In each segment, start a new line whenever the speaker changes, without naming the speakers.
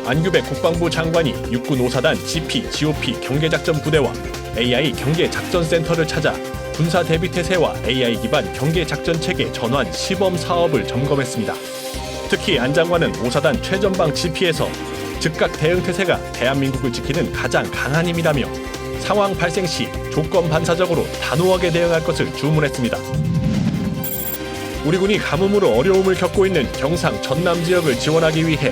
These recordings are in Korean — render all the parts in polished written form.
안규백 국방부 장관이 육군 5사단 GP, GOP 경계작전 부대와 AI 경계작전센터를 찾아 군사 대비태세와 AI 기반 경계작전체계 전환 시범 사업을 점검했습니다. 특히 안 장관은 5사단 최전방 GP에서 즉각 대응태세가 대한민국을 지키는 가장 강한 힘이라며 상황 발생 시 조건 반사적으로 단호하게 대응할 것을 주문했습니다. 우리 군이 가뭄으로 어려움을 겪고 있는 경상 전남 지역을 지원하기 위해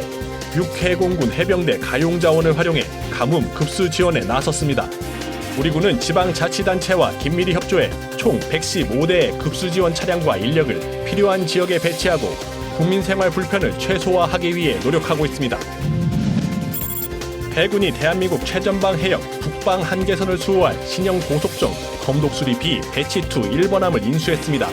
육해공군 해병대 가용자원을 활용해 가뭄 급수 지원에 나섰습니다. 우리 군은 지방자치단체와 긴밀히 협조해 총 115대의 급수 지원 차량과 인력을 필요한 지역에 배치하고 국민 생활 불편을 최소화하기 위해 노력하고 있습니다. 해군이 대한민국 최전방 해역 북방 한계선을 수호할 신형 고속정 검독수리 B 배치2 1번함을 인수했습니다.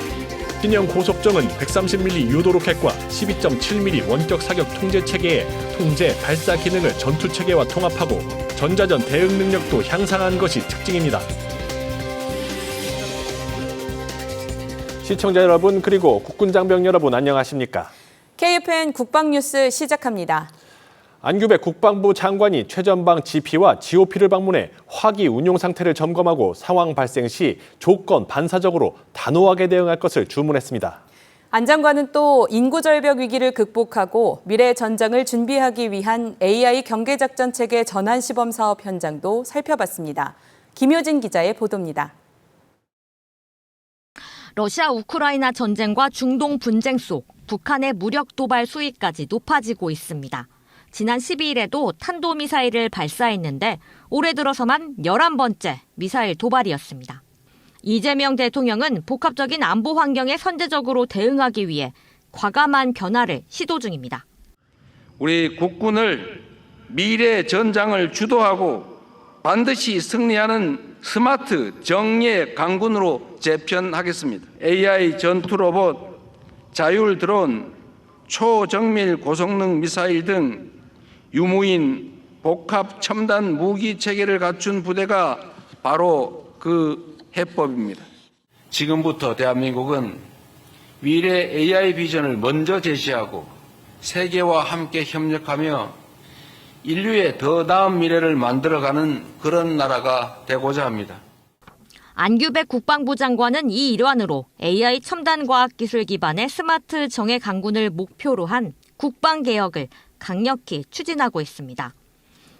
신형 고속정은 130mm 유도 로켓과 12.7mm 원격 사격 통제 체계의 통제 발사 기능을 전투 체계와 통합하고 전자전 대응 능력도 향상한 것이 특징입니다. 시청자 여러분 그리고 국군 장병 여러분 안녕하십니까?
KFN 국방뉴스 시작합니다.
안규백 국방부 장관이 최전방 GP와 GOP를 방문해 화기 운용 상태를 점검하고 상황 발생 시 조건 반사적으로 단호하게 대응할 것을 주문했습니다.
안 장관은 또 인구 절벽 위기를 극복하고 미래 전장을 준비하기 위한 AI 경계작전 체계 전환 시범 사업 현장도 살펴봤습니다. 김효진 기자의 보도입니다.
러시아 우크라이나 전쟁과 중동 분쟁 속 북한의 무력 도발 수위까지 높아지고 있습니다. 지난 12일에도 탄도미사일을 발사했는데 올해 들어서만 11번째 미사일 도발이었습니다. 이재명 대통령은 복합적인 안보 환경에 선제적으로 대응하기 위해 과감한 변화를 시도 중입니다.
우리 국군을 미래 전장을 주도하고 반드시 승리하는 스마트 정예 강군으로 재편하겠습니다. AI 전투 로봇, 자율 드론, 초정밀 고성능 미사일 등 유무인 복합 첨단 무기 체계를 갖춘 부대가 바로 그 해법입니다. 지금부터 대한민국은 미래 AI 비전을 먼저 제시하고 세계와 함께 협력하며 인류의 더 나은 미래를 만들어가는 그런 나라가 되고자 합니다.
안규백 국방부 장관은 이 일환으로 AI 첨단 과학기술 기반의 스마트 정예 강군을 목표로 한 국방개혁을 강력히 추진하고 있습니다.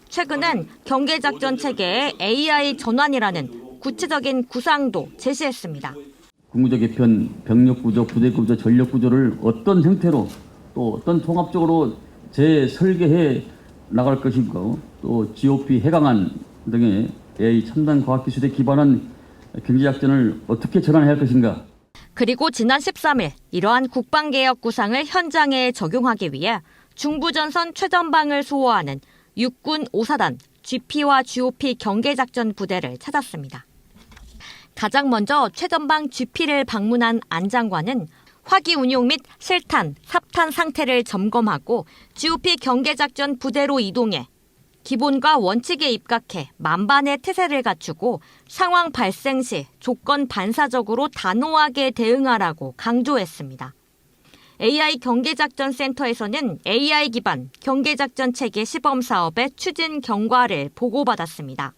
최근엔 경계작전 체계의 AI 전환이라는 구체적인 구상도 제시했습니다.
국무적 개편, 병력 구조, 부대 구조, 전력 구조를 어떤 형태로 또 어떤 통합적으로 재설계해 나갈 것인가, 또 GOP 해강안 등의 AI 첨단 과학기술에 기반한 경제작전을 어떻게 전환해야 할 것인가.
그리고 지난 13일 이러한 국방개혁 구상을 현장에 적용하기 위해 중부전선 최전방을 수호하는 육군 5사단 GP와 GOP 경계작전 부대를 찾았습니다. 가장 먼저 최전방 GP를 방문한 안 장관은 화기 운용 및 실탄, 삽탄 상태를 점검하고 GOP 경계작전 부대로 이동해 기본과 원칙에 입각해 만반의 태세를 갖추고 상황 발생 시 조건 반사적으로 단호하게 대응하라고 강조했습니다. AI 경계작전센터에서는 AI 기반 경계작전 체계 시범 사업의 추진 경과를 보고받았습니다.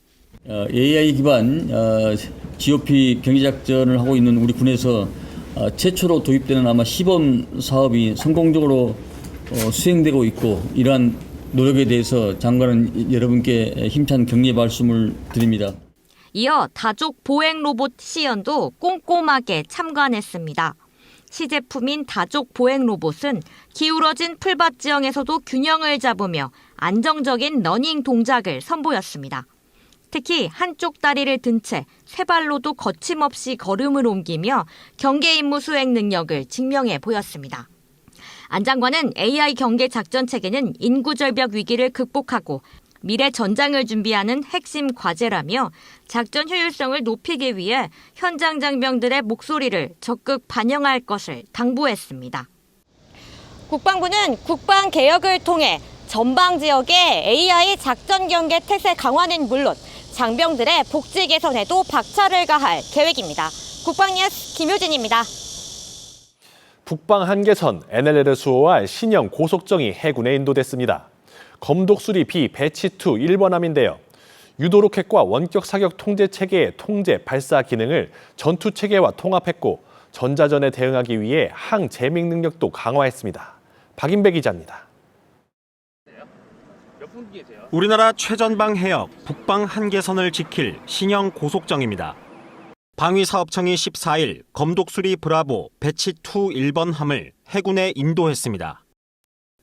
AI 기반 GOP 경제작전을 하고 있는 우리 군에서 최초로 도입되는 아마 시범 사업이 성공적으로 수행되고 있고, 이러한 노력에 대해서 장관은 여러분께 힘찬 격려 말씀을 드립니다.
이어 다족 보행 로봇 시연도 꼼꼼하게 참관했습니다. 시제품인 다족 보행 로봇은 기울어진 풀밭 지형에서도 균형을 잡으며 안정적인 러닝 동작을 선보였습니다. 특히 한쪽 다리를 든 채 세 발로도 거침없이 걸음을 옮기며 경계 임무 수행 능력을 증명해 보였습니다. 안 장관은 AI 경계 작전 체계는 인구 절벽 위기를 극복하고 미래 전장을 준비하는 핵심 과제라며 작전 효율성을 높이기 위해 현장 장병들의 목소리를 적극 반영할 것을 당부했습니다. 국방부는 국방 개혁을 통해 전방 지역의 AI 작전 경계 태세 강화는 물론 장병들의 복지 개선에도 박차를 가할 계획입니다. 국방뉴스 김효진입니다.
북방 한계선 NLL을 수호할 신형 고속정이 해군에 인도됐습니다. 검독수리 B 배치2 1번함인데요. 유도로켓과 원격 사격 통제 체계의 통제 발사 기능을 전투 체계와 통합했고 전자전에 대응하기 위해 항재밍 능력도 강화했습니다. 박인배 기자입니다.
우리나라 최전방 해역 북방 한계선을 지킬 신형 고속정입니다. 방위사업청이 14일 검독수리 브라보 배치2 1번함을 해군에 인도했습니다.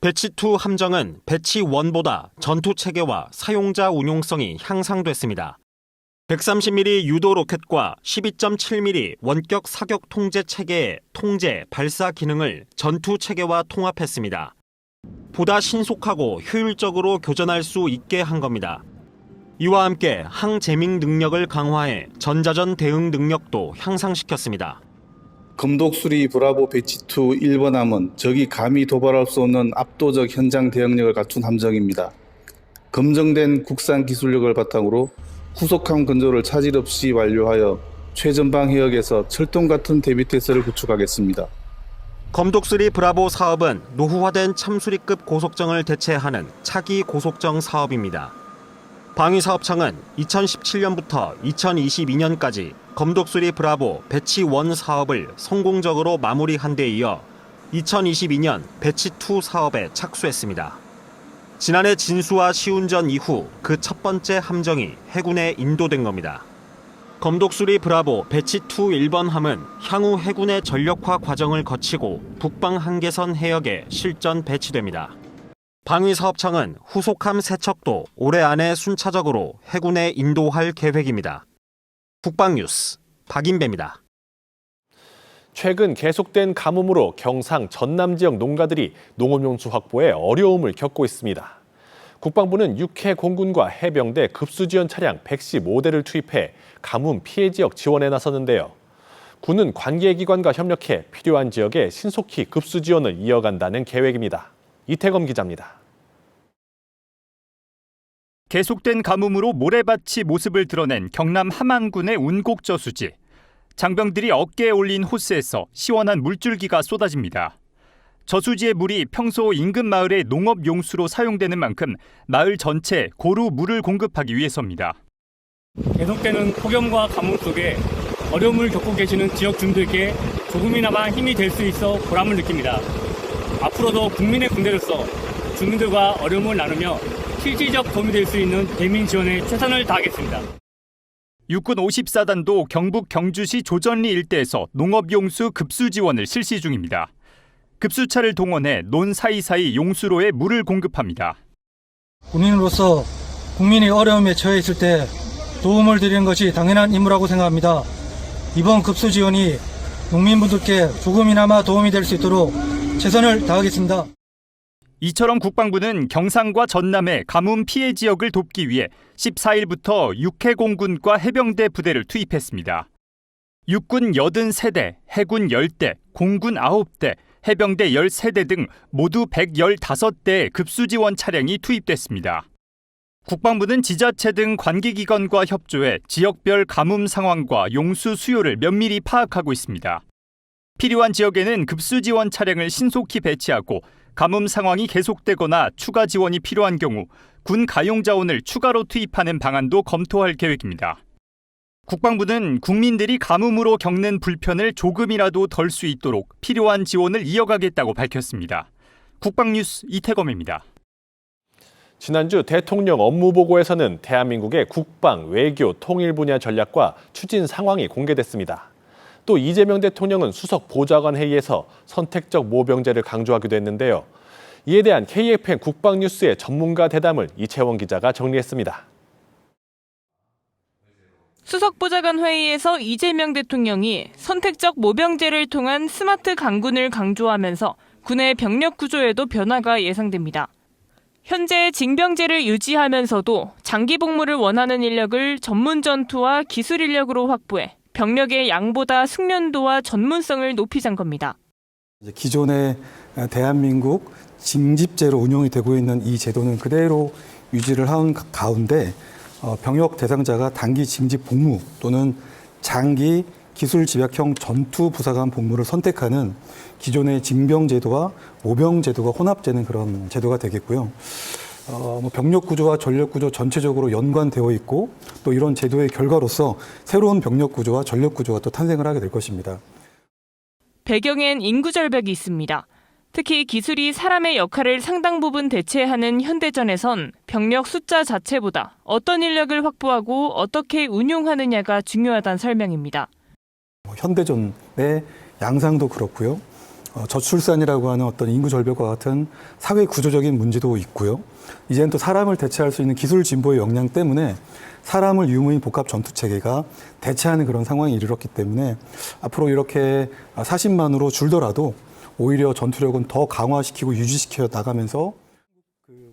배치2 함정은 배치1보다 전투체계와 사용자 운용성이 향상됐습니다. 130mm 유도 로켓과 12.7mm 원격 사격 통제 체계의 통제, 발사 기능을 전투 체계와 통합했습니다. 보다 신속하고 효율적으로 교전할 수 있게 한 겁니다. 이와 함께 항재밍 능력을 강화해 전자전 대응 능력도 향상시켰습니다.
검독수리 브라보 배치2 1번함은 적이 감히 도발할 수 없는 압도적 현장 대응력을 갖춘 함정입니다. 검증된 국산 기술력을 바탕으로 후속함 건조를 차질 없이 완료하여 최전방 해역에서 철동 같은 대비태세를 구축하겠습니다.
검독수리 브라보 사업은 노후화된 참수리급 고속정을 대체하는 차기 고속정 사업입니다. 방위사업청은 2017년부터 2022년까지 검독수리 브라보 배치1 사업을 성공적으로 마무리한 데 이어 2022년 배치2 사업에 착수했습니다. 지난해 진수와 시운전 이후 그 첫 번째 함정이 해군에 인도된 겁니다. 검독수리 브라보 배치2 1번함은 향후 해군의 전력화 과정을 거치고 북방 한계선 해역에 실전 배치됩니다. 방위사업청은 후속함 세척도 올해 안에 순차적으로 해군에 인도할 계획입니다. 국방뉴스 박인배입니다.
최근 계속된 가뭄으로 경상 전남 지역 농가들이 농업용수 확보에 어려움을 겪고 있습니다. 국방부는 육해 공군과 해병대 급수지원 차량 115대를 투입해 가뭄 피해 지역 지원에 나섰는데요. 군은 관계기관과 협력해 필요한 지역에 신속히 급수지원을 이어간다는 계획입니다. 이태검 기자입니다.
계속된 가뭄으로 모래밭이 모습을 드러낸 경남 함안군의 운곡저수지. 장병들이 어깨에 올린 호스에서 시원한 물줄기가 쏟아집니다. 저수지의 물이 평소 인근 마을의 농업 용수로 사용되는 만큼 마을 전체에 고루 물을 공급하기 위해서입니다.
계속되는 폭염과 가뭄 속에 어려움을 겪고 계시는 지역 주민들께 조금이나마 힘이 될 수 있어 보람을 느낍니다. 앞으로도 국민의 군대로서 주민들과 어려움을 나누며 실질적 도움이 될 수 있는 대민 지원에 최선을 다하겠습니다.
육군 54단도 경북 경주시 조전리 일대에서 농업용수 급수 지원을 실시 중입니다. 급수차를 동원해 논 사이사이 용수로에 물을 공급합니다.
군인으로서 국민이 어려움에 처해 있을 때 도움을 드리는 것이 당연한 임무라고 생각합니다. 이번 급수 지원이 농민분들께 조금이나마 도움이 될 수 있도록 최선을 다하겠습니다.
이처럼 국방부는 경상과 전남의 가뭄 피해 지역을 돕기 위해 14일부터 육해공군과 해병대 부대를 투입했습니다. 육군 83대, 해군 10대, 공군 9대, 해병대 13대 등 모두 115대의 급수지원 차량이 투입됐습니다. 국방부는 지자체 등 관계기관과 협조해 지역별 가뭄 상황과 용수 수요를 면밀히 파악하고 있습니다. 필요한 지역에는 급수지원 차량을 신속히 배치하고 가뭄 상황이 계속되거나 추가 지원이 필요한 경우 군 가용 자원을 추가로 투입하는 방안도 검토할 계획입니다. 국방부는 국민들이 가뭄으로 겪는 불편을 조금이라도 덜 수 있도록 필요한 지원을 이어가겠다고 밝혔습니다. 국방뉴스 이태검입니다.
지난주 대통령 업무보고에서는 대한민국의 국방, 외교, 통일 분야 전략과 추진 상황이 공개됐습니다. 또 이재명 대통령은 수석 보좌관 회의에서 선택적 모병제를 강조하기도 했는데요. 이에 대한 KFN 국방뉴스의 전문가 대담을 이채원 기자가 정리했습니다.
수석보좌관 회의에서 이재명 대통령이 선택적 모병제를 통한 스마트 강군을 강조하면서 군의 병력 구조에도 변화가 예상됩니다. 현재 징병제를 유지하면서도 장기 복무를 원하는 인력을 전문 전투와 기술 인력으로 확보해 병력의 양보다 숙련도와 전문성을 높이자는 겁니다.
기존의 대한민국 징집제로 운영이 되고 있는 이 제도는 그대로 유지를 한 가운데 병역 대상자가 단기 징집 복무 또는 장기 기술 집약형 전투 부사관 복무를 선택하는 기존의 징병 제도와 모병 제도가 혼합되는 그런 제도가 되겠고요. 병력 구조와 전력 구조 전체적으로 연관되어 있고 또 이런 제도의 결과로서 새로운 병력 구조와 전력 구조가 또 탄생을 하게 될 것입니다.
배경엔 인구 절벽이 있습니다. 특히 기술이 사람의 역할을 상당 부분 대체하는 현대전에선 병력 숫자 자체보다 어떤 인력을 확보하고 어떻게 운용하느냐가 중요하다는 설명입니다.
현대전의 양상도 그렇고요. 저출산이라고 하는 어떤 인구 절벽과 같은 사회 구조적인 문제도 있고요. 이제는 또 사람을 대체할 수 있는 기술 진보의 역량 때문에 사람을 유무인 복합 전투 체계가 대체하는 그런 상황에 이르렀기 때문에 앞으로 이렇게 40만으로 줄더라도 오히려 전투력은 더 강화시키고 유지시켜 나가면서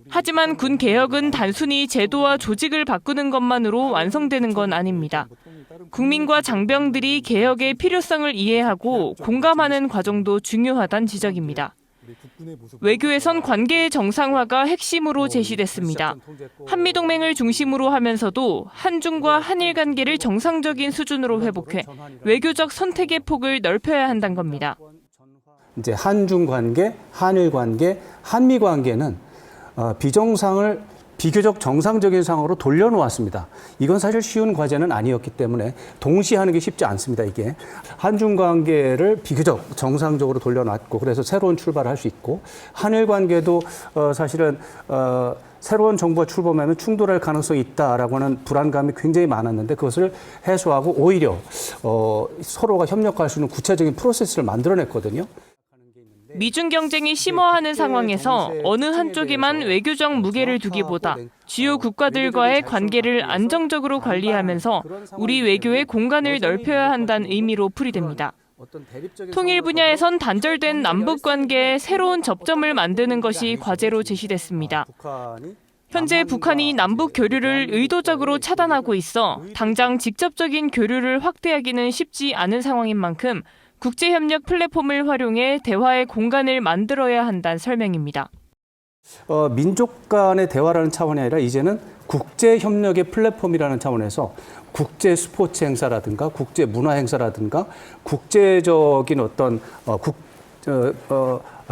하지만 군 개혁은 단순히 제도와 조직을 바꾸는 것만으로 완성되는 건 아닙니다. 국민과 장병들이 개혁의 필요성을 이해하고 공감하는 과정도 중요하다는 지적입니다. 외교에선 관계의 정상화가 핵심으로 제시됐습니다. 한미동맹을 중심으로 하면서도 한중과 한일 관계를 정상적인 수준으로 회복해 외교적 선택의 폭을 넓혀야 한다는 겁니다.
이제 한중 관계, 한일 관계, 한미 관계는 비정상을 비교적 정상적인 상황으로 돌려놓았습니다. 이건 사실 쉬운 과제는 아니었기 때문에 동시에 하는 게 쉽지 않습니다. 이게 한중 관계를 비교적 정상적으로 돌려놨고 그래서 새로운 출발을 할 수 있고 한일 관계도 사실은 새로운 정부가 출범하면 충돌할 가능성이 있다라고 하는 불안감이 굉장히 많았는데 그것을 해소하고 오히려 서로가 협력할 수 있는 구체적인 프로세스를 만들어냈거든요.
미중 경쟁이 심화하는 상황에서 어느 한쪽에만 외교적 무게를 두기보다 주요 국가들과의 관계를 안정적으로 관리하면서 우리 외교의 공간을 넓혀야 한다는 의미로 풀이됩니다. 통일 분야에선 단절된 남북 관계에 새로운 접점을 만드는 것이 과제로 제시됐습니다. 현재 북한이 남북 교류를 의도적으로 차단하고 있어 당장 직접적인 교류를 확대하기는 쉽지 않은 상황인 만큼 국제협력 플랫폼을 활용해 대화의 공간을 만들어야 한다는 설명입니다.
민족 간의 대화라는 차원이 아니라 이제는 국제협력의 플랫폼이라는 차원에서 국제 스포츠 행사라든가 국제 문화 행사라든가 국제적인 어떤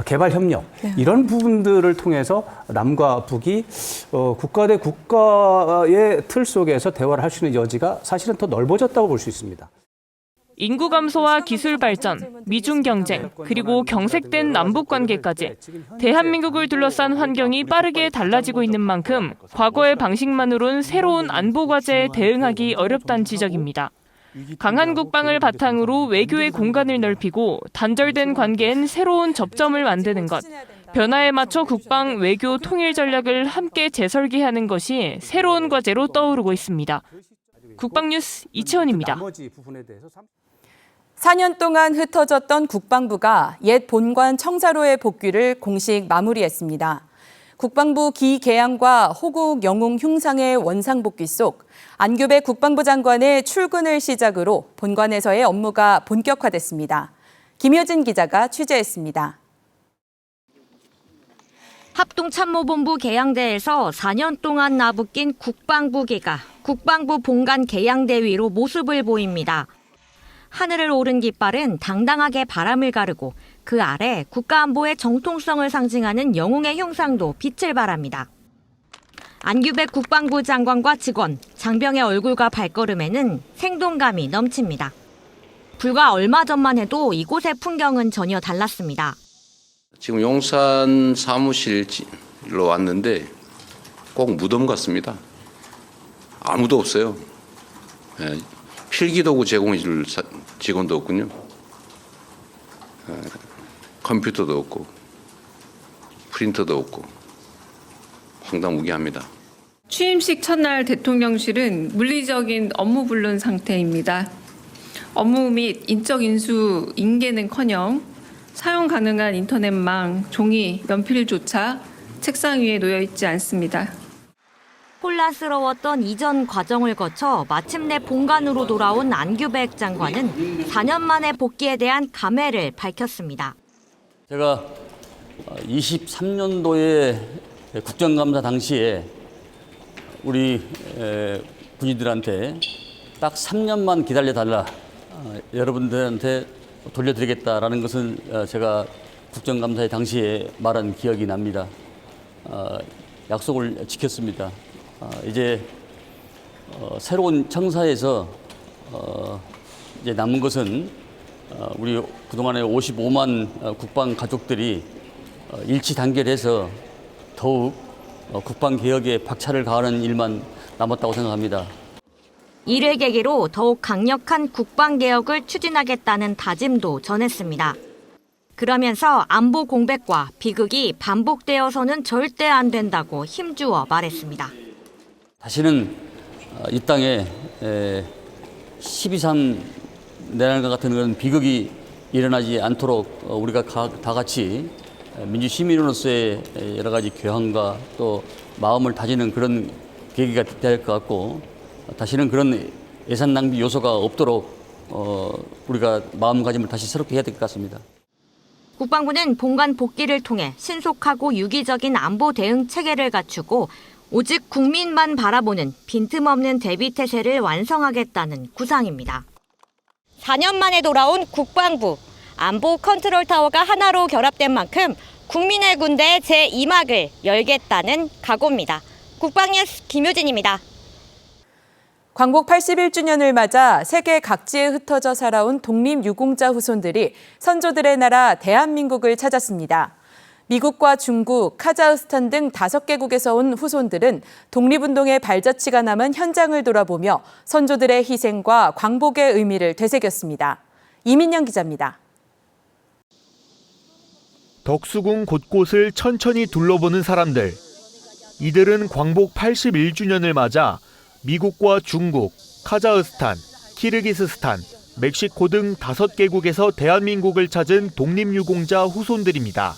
개발 협력 이런 부분들을 통해서 남과 북이 국가 대 국가의 틀 속에서 대화를 할 수 있는 여지가 사실은 더 넓어졌다고 볼 수 있습니다.
인구 감소와 기술 발전, 미중 경쟁, 그리고 경색된 남북 관계까지 대한민국을 둘러싼 환경이 빠르게 달라지고 있는 만큼 과거의 방식만으로는 새로운 안보 과제에 대응하기 어렵다는 지적입니다. 강한 국방을 바탕으로 외교의 공간을 넓히고 단절된 관계엔 새로운 접점을 만드는 것, 변화에 맞춰 국방, 외교, 통일 전략을 함께 재설계하는 것이 새로운 과제로 떠오르고 있습니다. 국방뉴스 이채원입니다.
4년 동안 흩어졌던 국방부가 옛 본관 청사로의 복귀를 공식 마무리했습니다. 국방부 기개항과 호국 영웅 흉상의 원상 복귀 속 안규백 국방부 장관의 출근을 시작으로 본관에서의 업무가 본격화됐습니다. 김효진 기자가 취재했습니다.
합동참모본부 개양대에서 4년 동안 나부낀 국방부기가 국방부 본관 개양대 위로 모습을 보입니다. 하늘을 오른 깃발은 당당하게 바람을 가르고 그 아래 국가안보의 정통성을 상징하는 영웅의 흉상도 빛을 발합니다. 안규백 국방부 장관과 직원, 장병의 얼굴과 발걸음에는 생동감이 넘칩니다. 불과 얼마 전만 해도 이곳의 풍경은 전혀 달랐습니다.
지금 용산 사무실로 왔는데 꼭 무덤 같습니다. 아무도 없어요. 필기도구 제공해 줄 직원도 없군요. 컴퓨터도 없고 프린터도 없고 황당무계합니다.
취임식 첫날 대통령실은 물리적인 업무 불능 상태입니다. 업무 및 인적 인수 인계는커녕 사용 가능한 인터넷망, 종이, 연필조차 책상 위에 놓여 있지 않습니다.
혼란스러웠던 이전 과정을 거쳐 마침내 본관으로 돌아온 안규백 장관은 4년 만에 복귀에 대한 감회를 밝혔습니다.
제가 23년도에 국정감사 당시에 우리 군인들한테 딱 3년만 기다려달라, 여러분들한테 돌려드리겠다라는 것을 제가 국정감사의 당시에 말한 기억이 납니다. 약속을 지켰습니다. 이제 새로운 청사에서 이제 남은 것은 우리 그동안에 55만 국방 가족들이 일치 단결해서 더욱 국방 개혁에 박차를 가하는 일만 남았다고 생각합니다.
이를 계기로 더욱 강력한 국방 개혁을 추진하겠다는 다짐도 전했습니다. 그러면서 안보 공백과 비극이 반복되어서는 절대 안 된다고 힘주어 말했습니다.
다시는 이 땅에 12.3 내란과 같은 그런 비극이 일어나지 않도록 우리가 다 같이 민주 시민으로서의 여러 가지 교양과 또 마음을 다지는 그런 계기가 될 것 같고, 다시는 그런 예산 낭비 요소가 없도록 우리가 마음가짐을 다시 새롭게 해야 될 것 같습니다.
국방부는 본관 복귀를 통해 신속하고 유기적인 안보 대응 체계를 갖추고 오직 국민만 바라보는 빈틈없는 대비 태세를 완성하겠다는 구상입니다. 4년 만에 돌아온 국방부. 안보 컨트롤 타워가 하나로 결합된 만큼 국민의 군대 제2막을 열겠다는 각오입니다. 국방뉴스 김효진입니다.
광복 81주년을 맞아 세계 각지에 흩어져 살아온 독립유공자 후손들이 선조들의 나라 대한민국을 찾았습니다. 미국과 중국, 카자흐스탄 등 5개국에서 온 후손들은 독립운동의 발자취가 남은 현장을 돌아보며 선조들의 희생과 광복의 의미를 되새겼습니다. 이민영 기자입니다.
덕수궁 곳곳을 천천히 둘러보는 사람들. 이들은 광복 81주년을 맞아 미국과 중국, 카자흐스탄, 키르기스스탄, 멕시코 등 5개국에서 대한민국을 찾은 독립유공자 후손들입니다.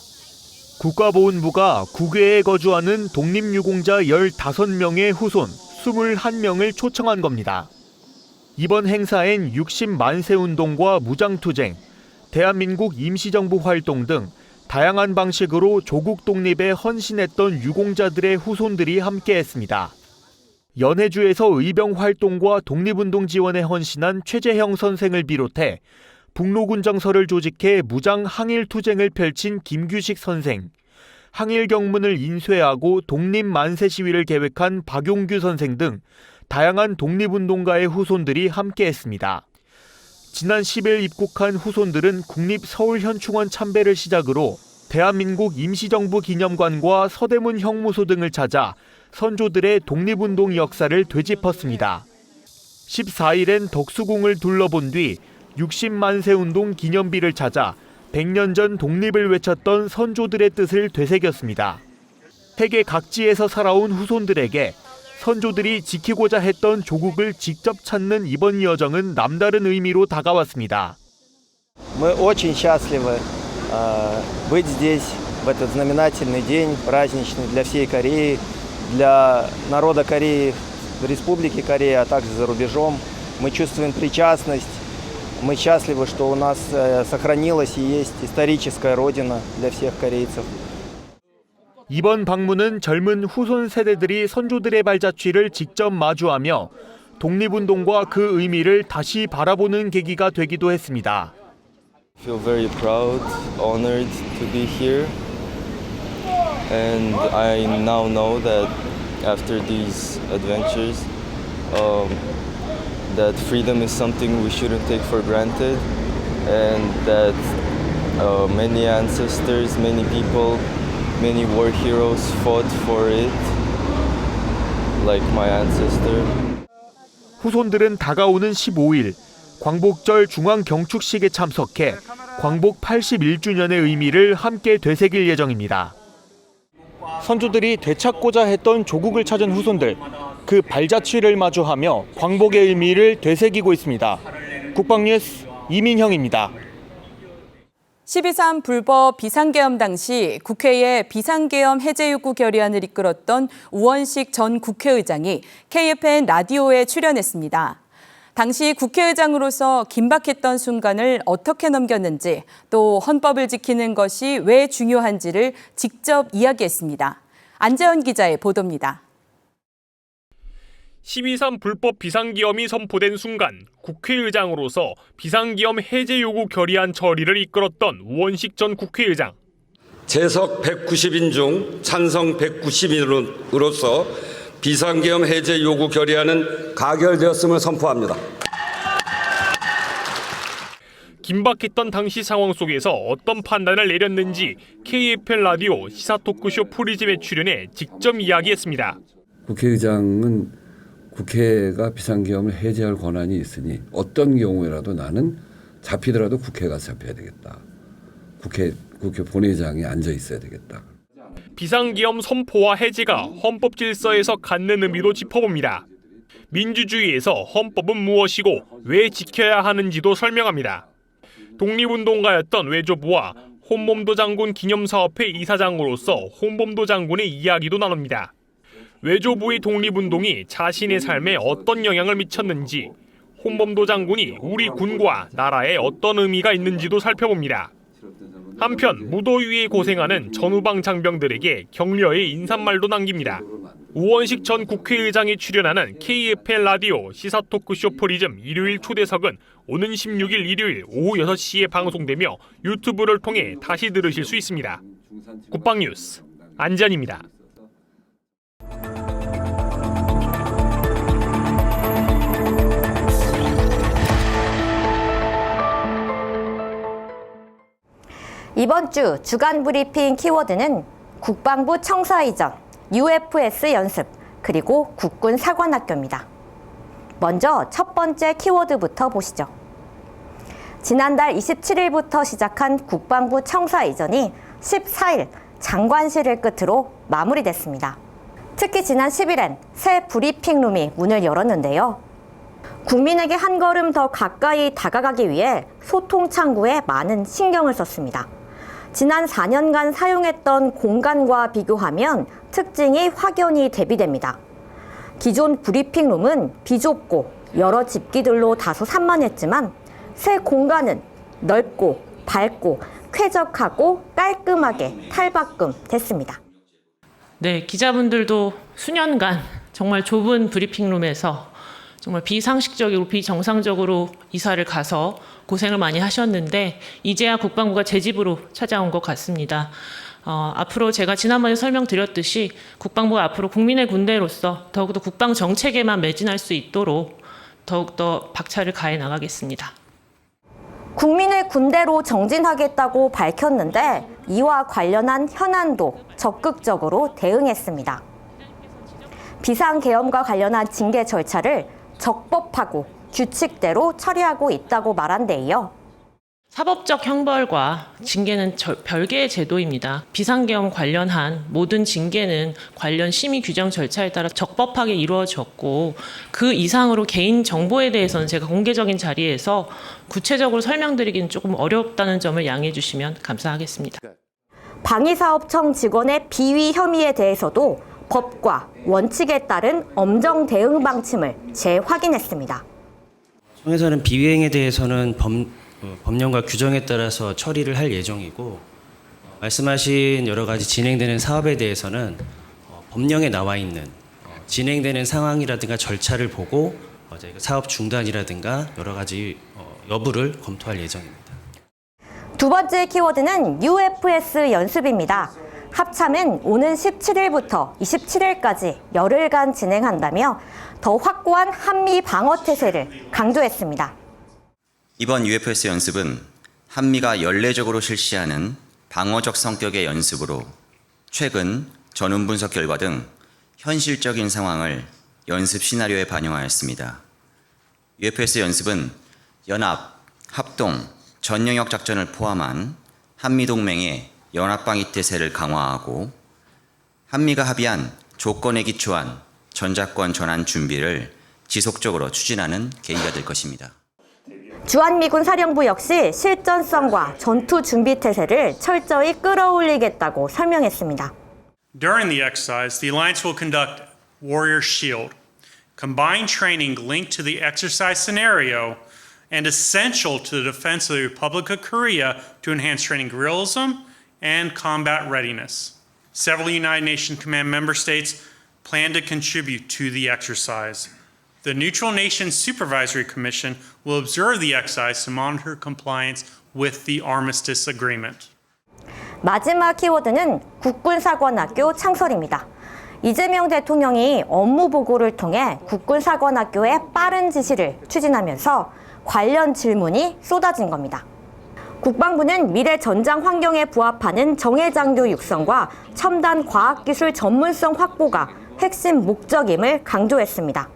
국가보훈부가 국외에 거주하는 독립유공자 15명의 후손 21명을 초청한 겁니다. 이번 행사엔 60만세운동과 무장투쟁, 대한민국 임시정부 활동 등 다양한 방식으로 조국 독립에 헌신했던 유공자들의 후손들이 함께했습니다. 연해주에서 의병활동과 독립운동 지원에 헌신한 최재형 선생을 비롯해 북로군정서를 조직해 무장 항일투쟁을 펼친 김규식 선생, 항일경문을 인쇄하고 독립만세 시위를 계획한 박용규 선생 등 다양한 독립운동가의 후손들이 함께했습니다. 지난 10일 입국한 후손들은 국립서울현충원 참배를 시작으로 대한민국 임시정부 기념관과 서대문 형무소 등을 찾아 선조들의 독립운동 역사를 되짚었습니다. 14일엔 덕수궁을 둘러본 뒤 60만세운동 기념비를 찾아 100년 전 독립을 외쳤던 선조들의 뜻을 되새겼습니다. 세계 각지에서 살아온 후손들에게 선조들이 지키고자 했던 조국을 직접 찾는 이번 여정은 남다른 의미로 다가왔습니다.
Мы очень счастливы быть здесь в этот знаменательный день, праздничный для всей Кореи, для народа Кореи, Республики Корея, а также за рубежом. Мы чувствуем причастность. Мы счастливы, что у нас сохранилась и есть историческая родина для всех корейцев.
이번 방문은 젊은 후손 세대들이 선조들의 발자취를 직접 마주하며 독립운동과 그 의미를 다시 바라보는 계기가 되기도 했습니다.
I feel very proud, honored to be here. And I now know that after these adventures, that freedom is something we shouldn't take for granted, and that many ancestors, many people, many war heroes fought for it, like my ancestor.
후손들은 다가오는 15일 광복절 중앙경축식에 참석해 광복 81주년의 의미를 함께 되새길 예정입니다. 선조들이 되찾고자 했던 조국을 찾은 후손들, 그 발자취를 마주하며 광복의 의미를 되새기고 있습니다. 국방뉴스 이민형입니다.
12.3 불법 비상계엄 당시 국회에 비상계엄 해제 요구 결의안을 이끌었던 우원식 전 국회의장이 KFN 라디오에 출연했습니다. 당시 국회의장으로서 긴박했던 순간을 어떻게 넘겼는지, 또 헌법을 지키는 것이 왜 중요한지를 직접 이야기했습니다. 안재현 기자의 보도입니다.
12.3 불법 비상기엄이 선포된 순간 국회의장으로서 비상기엄 해제 요구 결의안 처리를 이끌었던 우원식 전 국회의장.
재석 190인 중 찬성 190인으로서 비상계엄 해제 요구 결의안은 가결되었음을 선포합니다.
긴박했던 당시 상황 속에서 어떤 판단을 내렸는지 KFL 라디오 시사 토크쇼 프리즘에 출연해 직접 이야기했습니다.
국회의장은 국회가 비상계엄을 해제할 권한이 있으니 어떤 경우에라도 나는 잡히더라도 국회에 가서 잡혀야 되겠다. 국회 본회의장에 앉아 있어야 되겠다.
비상계엄 선포와 해제가 헌법 질서에서 갖는 의미도 짚어봅니다. 민주주의에서 헌법은 무엇이고 왜 지켜야 하는지도 설명합니다. 독립운동가였던 외조부와 홍범도 장군 기념사업회 이사장으로서 홍범도 장군의 이야기도 나눕니다. 외조부의 독립운동이 자신의 삶에 어떤 영향을 미쳤는지, 홍범도 장군이 우리 군과 나라에 어떤 의미가 있는지도 살펴봅니다. 한편 무더위에 고생하는 전후방 장병들에게 격려의 인사말도 남깁니다. 우원식 전 국회의장이 출연하는 KFL 라디오 시사 토크쇼 프리즘 일요일 초대석은 오는 16일 일요일 오후 6시에 방송되며 유튜브를 통해 다시 들으실 수 있습니다. 국방뉴스 안지환입니다.
이번 주 주간 브리핑 키워드는 국방부 청사 이전, UFS 연습, 그리고 국군 사관학교입니다. 먼저 첫 번째 키워드부터 보시죠. 지난달 27일부터 시작한 국방부 청사 이전이 14일 장관실을 끝으로 마무리됐습니다. 특히 지난 10일엔 새 브리핑룸이 문을 열었는데요. 국민에게 한 걸음 더 가까이 다가가기 위해 소통 창구에 많은 신경을 썼습니다. 지난 4년간 사용했던 공간과 비교하면 특징이 확연히 대비됩니다. 기존 브리핑룸은 비좁고 여러 집기들로 다소 산만했지만 새 공간은 넓고 밝고 쾌적하고 깔끔하게 탈바꿈 됐습니다.
네, 기자분들도 수년간 정말 좁은 브리핑룸에서 정말 비상식적이고 비정상적으로 이사를 가서 고생을 많이 하셨는데 이제야 국방부가 제 집으로 찾아온 것 같습니다. 앞으로 제가 지난번에 설명드렸듯이 국방부가 앞으로 국민의 군대로서 더욱더 국방 정책에만 매진할 수 있도록 더욱더 박차를 가해 나가겠습니다.
국민의 군대로 정진하겠다고 밝혔는데 이와 관련한 현안도 적극적으로 대응했습니다. 비상계엄과 관련한 징계 절차를 적법하고 규칙대로 처리하고 있다고 말한 데 이어
사법적 형벌과 징계는 별개의 제도입니다. 비상계엄 관련한 모든 징계는 관련 심의 규정 절차에 따라 적법하게 이루어졌고 그 이상으로 개인 정보에 대해서는 제가 공개적인 자리에서 구체적으로 설명드리기는 조금 어렵다는 점을 양해해 주시면 감사하겠습니다.
방위사업청 직원의 비위 혐의에 대해서도 법과 원칙에 따른 엄정 대응 방침을 재확인했습니다.
청에서는 비위행에 대해서는 법령과 규정에 따라서 처리를 할 예정이고 말씀하신 여러 가지 진행되는 사업에 대해서는 법령에 나와 있는 진행되는 상황이라든가 절차를 보고 사업 중단이라든가 여러 가지 여부를 검토할 예정입니다.
두 번째 키워드는 UFS 연습입니다. 합참은 오는 17일부터 27일까지 열흘간 진행한다며 더 확고한 한미 방어 태세를 강조했습니다.
이번 UFS 연습은 한미가 연례적으로 실시하는 방어적 성격의 연습으로 최근 전훈 분석 결과 등 현실적인 상황을 연습 시나리오에 반영하였습니다. UFS 연습은 연합, 합동, 전 영역 작전을 포함한 한미동맹의 연합방위 태세를 강화하고 한미가 합의한 조건에 기초한 전작권 전환 준비를 지속적으로 추진하는 계기가 될 것입니다.
주한미군 사령부 역시 실전성과 전투 준비 태세를 철저히 끌어올리겠다고 설명했습니다.
During the exercise, the alliance will conduct Warrior Shield, combined training linked to the exercise scenario and essential to the defense of the Republic of Korea to enhance training guerrillism and combat readiness. Several United Nations Command member states plan to contribute to the exercise. The Neutral Nations Supervisory Commission will observe the exercise to monitor compliance with the armistice agreement.
마지막 키워드는 국군사관학교 창설입니다. 이재명 대통령이 업무 보고를 통해 국군사관학교의 빠른 지시를 추진하면서 관련 질문이 쏟아진 겁니다. 국방부는 미래 전장 환경에 부합하는 정예장교 육성과 첨단 과학기술 전문성 확보가 핵심 목적임을 강조했습니다.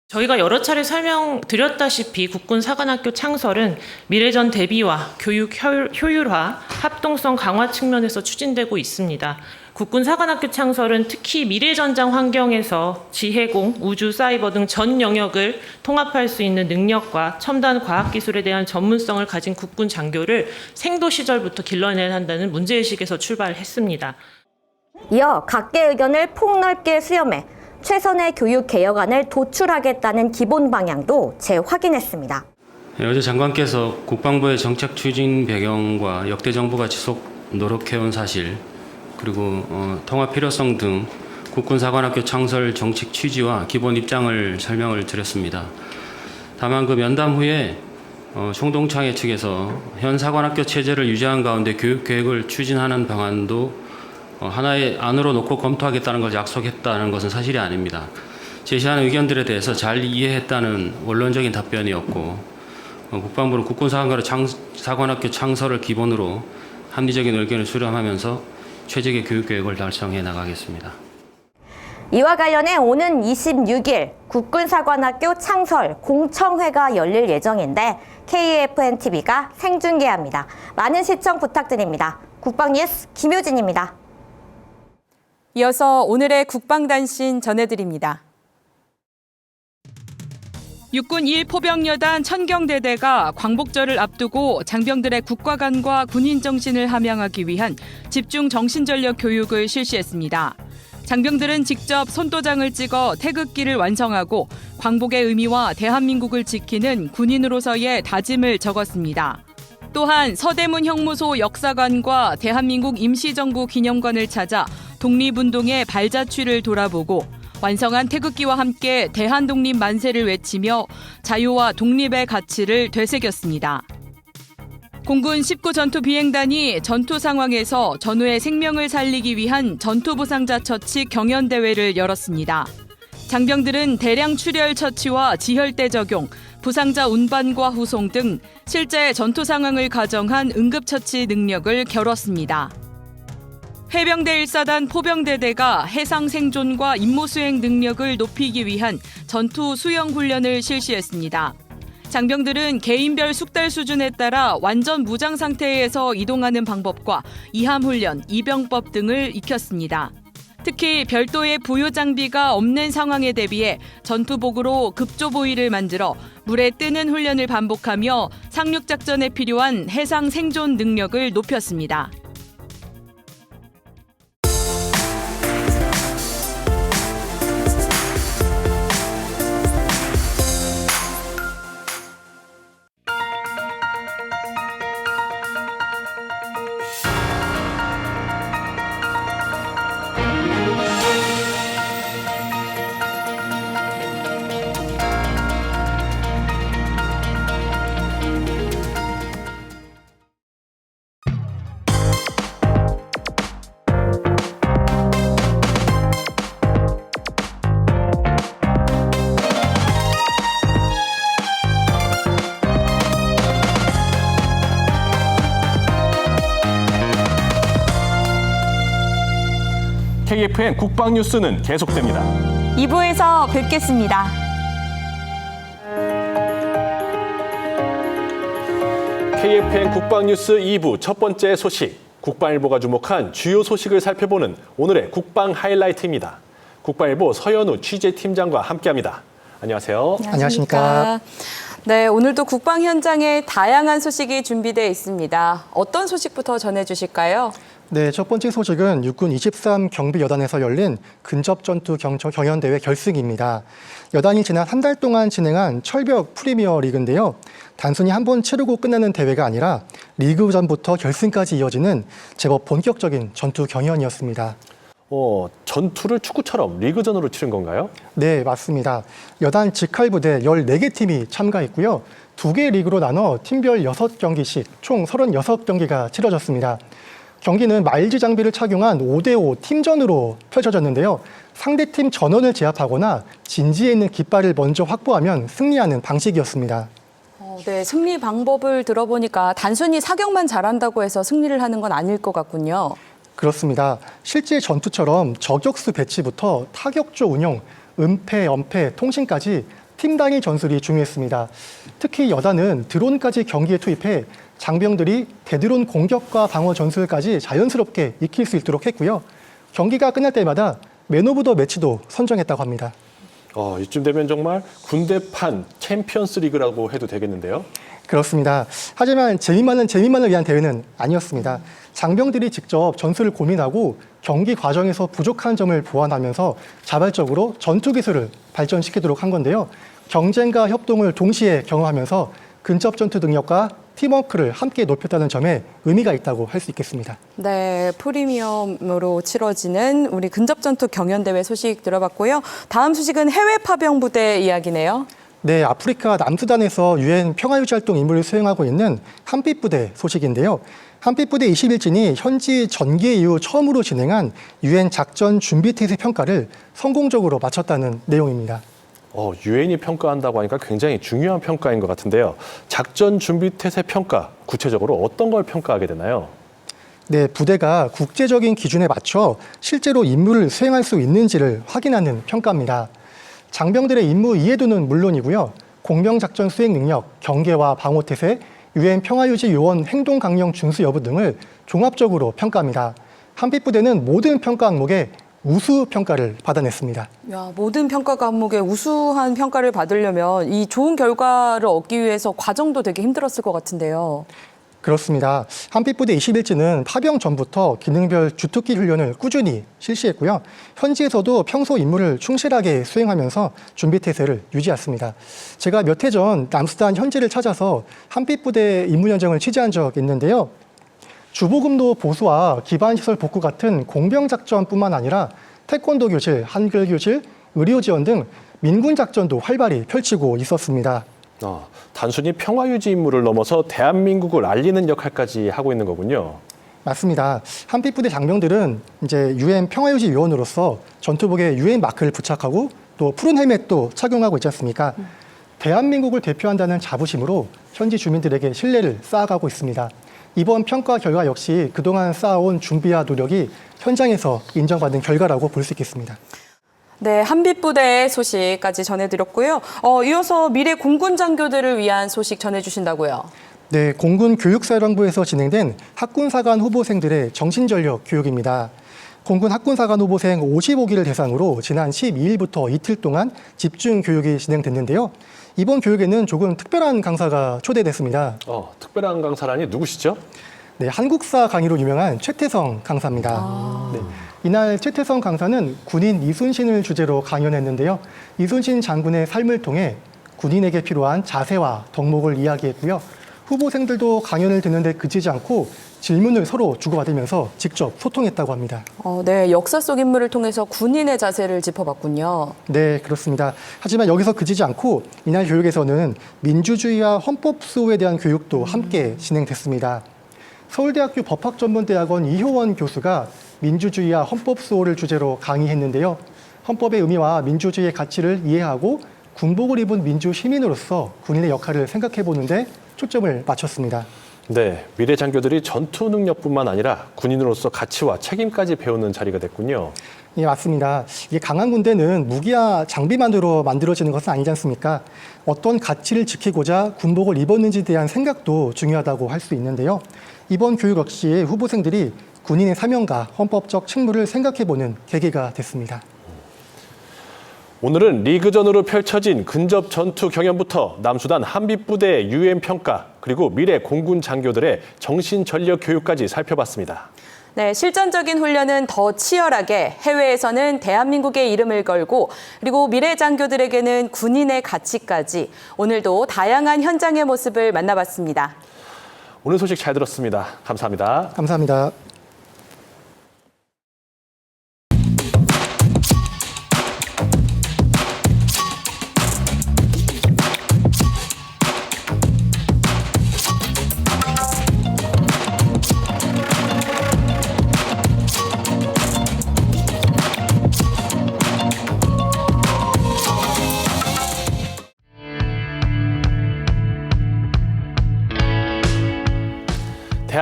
저희가 여러 차례 설명드렸다시피 국군사관학교 창설은 미래전 대비와 교육 효율화, 합동성 강화 측면에서 추진되고 있습니다. 국군사관학교 창설은 특히 미래전장 환경에서 지해공, 우주, 사이버 등 전 영역을 통합할 수 있는 능력과 첨단 과학기술에 대한 전문성을 가진 국군 장교를 생도 시절부터 길러내야 한다는 문제의식에서 출발했습니다.
이어 각계 의견을 폭넓게 수렴해 최선의 교육 개혁안을 도출하겠다는 기본 방향도 재확인했습니다.
어제 장관께서 국방부의 정책 추진 배경과 역대 정부가 지속 노력해온 사실, 그리고 통합 필요성 등 국군사관학교 창설 정책 취지와 기본 입장을 설명을 드렸습니다. 다만 그 면담 후에 총동창회 측에서 현 사관학교 체제를 유지한 가운데 교육 계획을 추진하는 방안도 하나의 안으로 놓고 검토하겠다는 걸 약속했다는 것은 사실이 아닙니다. 제시한 의견들에 대해서 잘 이해했다는 원론적인 답변이었고, 국방부는 국군사관학교 창설을 기본으로 합리적인 의견을 수렴하면서 최적의 교육 계획을 달성해 나가겠습니다.
이와 관련해 오는 26일 국군사관학교 창설 공청회가 열릴 예정인데 KFN-TV가 생중계합니다. 많은 시청 부탁드립니다. 국방뉴스 김효진입니다.
이어서 오늘의 국방단신 전해드립니다. 육군 1포병여단 천경대대가 광복절을 앞두고 장병들의 국가관과 군인 정신을 함양하기 위한 집중 정신전력 교육을 실시했습니다. 장병들은 직접 손도장을 찍어 태극기를 완성하고 광복의 의미와 대한민국을 지키는 군인으로서의 다짐을 적었습니다. 또한 서대문 형무소 역사관과 대한민국 임시정부 기념관을 찾아 독립운동의 발자취를 돌아보고 완성한 태극기와 함께 대한독립 만세를 외치며 자유와 독립의 가치를 되새겼습니다. 공군 19전투비행단이 전투 상황에서 전우의 생명을 살리기 위한 전투부상자 처치 경연대회를 열었습니다. 장병들은 대량 출혈 처치와 지혈대 적용, 부상자 운반과 후송 등 실제 전투 상황을 가정한 응급처치 능력을 겨뤘습니다. 해병대 1사단 포병대대가 해상 생존과 임무 수행 능력을 높이기 위한 전투 수영 훈련을 실시했습니다. 장병들은 개인별 숙달 수준에 따라 완전 무장 상태에서 이동하는 방법과 이함 훈련, 이병법 등을 익혔습니다. 특히 별도의 부유 장비가 없는 상황에 대비해 전투복으로 급조 부위를 만들어 물에 뜨는 훈련을 반복하며 상륙 작전에 필요한 해상 생존 능력을 높였습니다.
KFN 국방뉴스는 계속됩니다.
2부에서 뵙겠습니다.
KFN 국방뉴스 2부 첫 번째 소식, 국방일보가 주목한 주요 소식을 살펴보는 오늘의 국방 하이라이트입니다. 국방일보 서연우 취재팀장과 함께합니다. 안녕하세요.
안녕하십니까. 네, 오늘도 국방 현장에 다양한 소식이 준비되어 있습니다. 어떤 소식부터 전해주실까요?
네, 첫 번째 소식은 육군 23 경비여단에서 열린 근접전투 경연대회 결승입니다. 여단이 지난 한 달 동안 진행한 철벽 프리미어 리그인데요. 단순히 한 번 치르고 끝나는 대회가 아니라 리그전부터 결승까지 이어지는 제법 본격적인 전투 경연이었습니다.
전투를 축구처럼 리그전으로 치른 건가요?
네, 맞습니다. 여단 직할부대 14개 팀이 참가했고요. 2개 리그로 나눠 팀별 6경기씩 총 36경기가 치러졌습니다. 경기는 마일즈 장비를 착용한 5대5 팀전으로 펼쳐졌는데요. 상대팀 전원을 제압하거나 진지에 있는 깃발을 먼저 확보하면 승리하는 방식이었습니다.
네, 승리 방법을 들어보니까 단순히 사격만 잘한다고 해서 승리를 하는 건 아닐 것 같군요.
그렇습니다. 실제 전투처럼 저격수 배치부터 타격조 운용, 은폐, 엄폐, 통신까지 팀 단위 전술이 중요했습니다. 특히 여단은 드론까지 경기에 투입해 장병들이 대드론 공격과 방어 전술까지 자연스럽게 익힐 수 있도록 했고요. 경기가 끝날 때마다 맨 오브 더 매치도 선정했다고 합니다.
이쯤 되면 정말 군대판 챔피언스 리그라고 해도 되겠는데요.
그렇습니다. 하지만 재미만을 위한 대회는 아니었습니다. 장병들이 직접 전술을 고민하고 경기 과정에서 부족한 점을 보완하면서 자발적으로 전투 기술을 발전시키도록 한 건데요. 경쟁과 협동을 동시에 경험하면서 근접 전투 능력과 팀워크를 함께 높였다는 점에 의미가 있다고 할 수 있겠습니다.
네, 프리미엄으로 치러지는 우리 근접전투 경연대회 소식 들어봤고요. 다음 소식은 해외 파병 부대 이야기네요.
네, 아프리카 남수단에서 유엔 평화유지활동 임무를 수행하고 있는 한빛부대 소식인데요. 한빛부대 21진이 현지 전개 이후 처음으로 진행한 유엔 작전 준비 태세 평가를 성공적으로 마쳤다는 내용입니다.
유엔이 평가한다고 하니까 굉장히 중요한 평가인 것 같은데요. 작전 준비 태세 평가, 구체적으로 어떤 걸 평가하게 되나요?
네, 부대가 국제적인 기준에 맞춰 실제로 임무를 수행할 수 있는지를 확인하는 평가입니다. 장병들의 임무 이해도는 물론이고요. 공병작전 수행 능력, 경계와 방어 태세, 유엔 평화유지 요원 행동 강령 준수 여부 등을 종합적으로 평가합니다. 한빛부대는 모든 평가 항목에 우수 평가를 받아냈습니다.
모든 평가 과목에 우수한 평가를 받으려면 이 좋은 결과를 얻기 위해서 과정도 되게 힘들었을 것 같은데요.
그렇습니다. 한빛부대 21진은 파병 전부터 기능별 주특기 훈련을 꾸준히 실시했고요. 현지에서도 평소 임무를 충실하게 수행하면서 준비 태세를 유지했습니다. 제가 몇 해 전 남수단 현지를 찾아서 한빛부대 임무 현장을 취재한 적이 있는데요. 주보금도 보수와 기반시설 복구 같은 공병작전뿐만 아니라 태권도 교실, 한글 교실, 의료 지원 등 민군 작전도 활발히 펼치고 있었습니다.
단순히 평화유지 임무를 넘어서 대한민국을 알리는 역할까지 하고 있는 거군요.
맞습니다. 한빛부대 장병들은 이제 유엔 평화유지 요원으로서 전투복에 유엔 마크를 부착하고 또 푸른 헬멧도 착용하고 있지 않습니까? 대한민국을 대표한다는 자부심으로 현지 주민들에게 신뢰를 쌓아가고 있습니다. 이번 평가 결과 역시 그동안 쌓아온 준비와 노력이 현장에서 인정받은 결과라고 볼 수 있겠습니다.
네, 한빛부대 소식까지 전해드렸고요. 이어서 미래 공군 장교들을 위한 소식 전해주신다고요.
네, 공군 교육사령부에서 진행된 학군사관 후보생들의 정신전력 교육입니다. 공군 학군사관 후보생 55기를 대상으로 지난 12일부터 이틀 동안 집중 교육이 진행됐는데요. 이번 교육에는 조금 특별한 강사가 초대됐습니다.
특별한 강사라니 누구시죠?
네, 한국사 강의로 유명한 최태성 강사입니다. 네, 이날 최태성 강사는 군인 이순신을 주제로 강연했는데요. 이순신 장군의 삶을 통해 군인에게 필요한 자세와 덕목을 이야기했고요. 후보생들도 강연을 듣는데 그치지 않고 질문을 서로 주고받으면서 직접 소통했다고 합니다.
네, 역사 속 인물을 통해서 군인의 자세를 짚어봤군요.
네, 그렇습니다. 하지만 여기서 그치지 않고 이날 교육에서는 민주주의와 헌법 수호에 대한 교육도 함께 진행됐습니다. 서울대학교 법학전문대학원 이효원 교수가 민주주의와 헌법 수호를 주제로 강의했는데요. 헌법의 의미와 민주주의의 가치를 이해하고 군복을 입은 민주 시민으로서 군인의 역할을 생각해보는데 초점을 맞췄습니다.
네, 미래 장교들이 전투 능력뿐만 아니라 군인으로서 가치와 책임까지 배우는 자리가 됐군요.
예, 맞습니다. 이게 강한 군대는 무기와 장비만으로 만들어지는 것은 아니지 않습니까? 어떤 가치를 지키고자 군복을 입었는지에 대한 생각도 중요하다고 할 수 있는데요. 이번 교육 역시 후보생들이 군인의 사명과 헌법적 책무를 생각해보는 계기가 됐습니다.
오늘은 리그전으로 펼쳐진 근접 전투 경연부터 남수단 한빛부대의 유엔 평가 그리고 미래 공군 장교들의 정신 전력 교육까지 살펴봤습니다.
네, 실전적인 훈련은 더 치열하게 해외에서는 대한민국의 이름을 걸고 그리고 미래 장교들에게는 군인의 가치까지 오늘도 다양한 현장의 모습을 만나봤습니다.
오늘 소식 잘 들었습니다. 감사합니다.
감사합니다.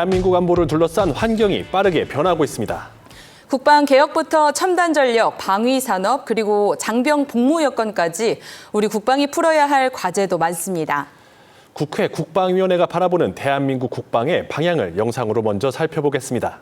대한민국 안보를 둘러싼 환경이 빠르게 변하고 있습니다.
국방 개혁부터 첨단 전력, 방위 산업, 그리고 장병 복무 여건까지 우리 국방이 풀어야 할 과제도 많습니다.
국회 국방위원회가 바라보는 대한민국 국방의 방향을 영상으로 먼저 살펴보겠습니다.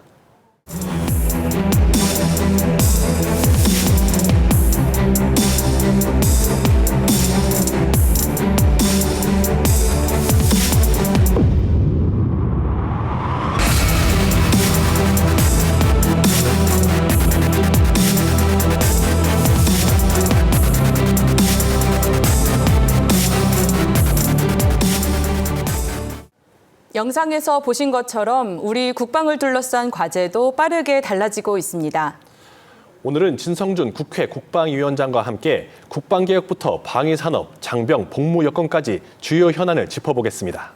영상에서 보신 것처럼 우리 국방을 둘러싼 과제도 빠르게 달라지고 있습니다.
오늘은 진성준 국회 국방위원장과 함께 국방개혁부터 방위산업, 장병, 복무 여건까지 주요 현안을 짚어보겠습니다.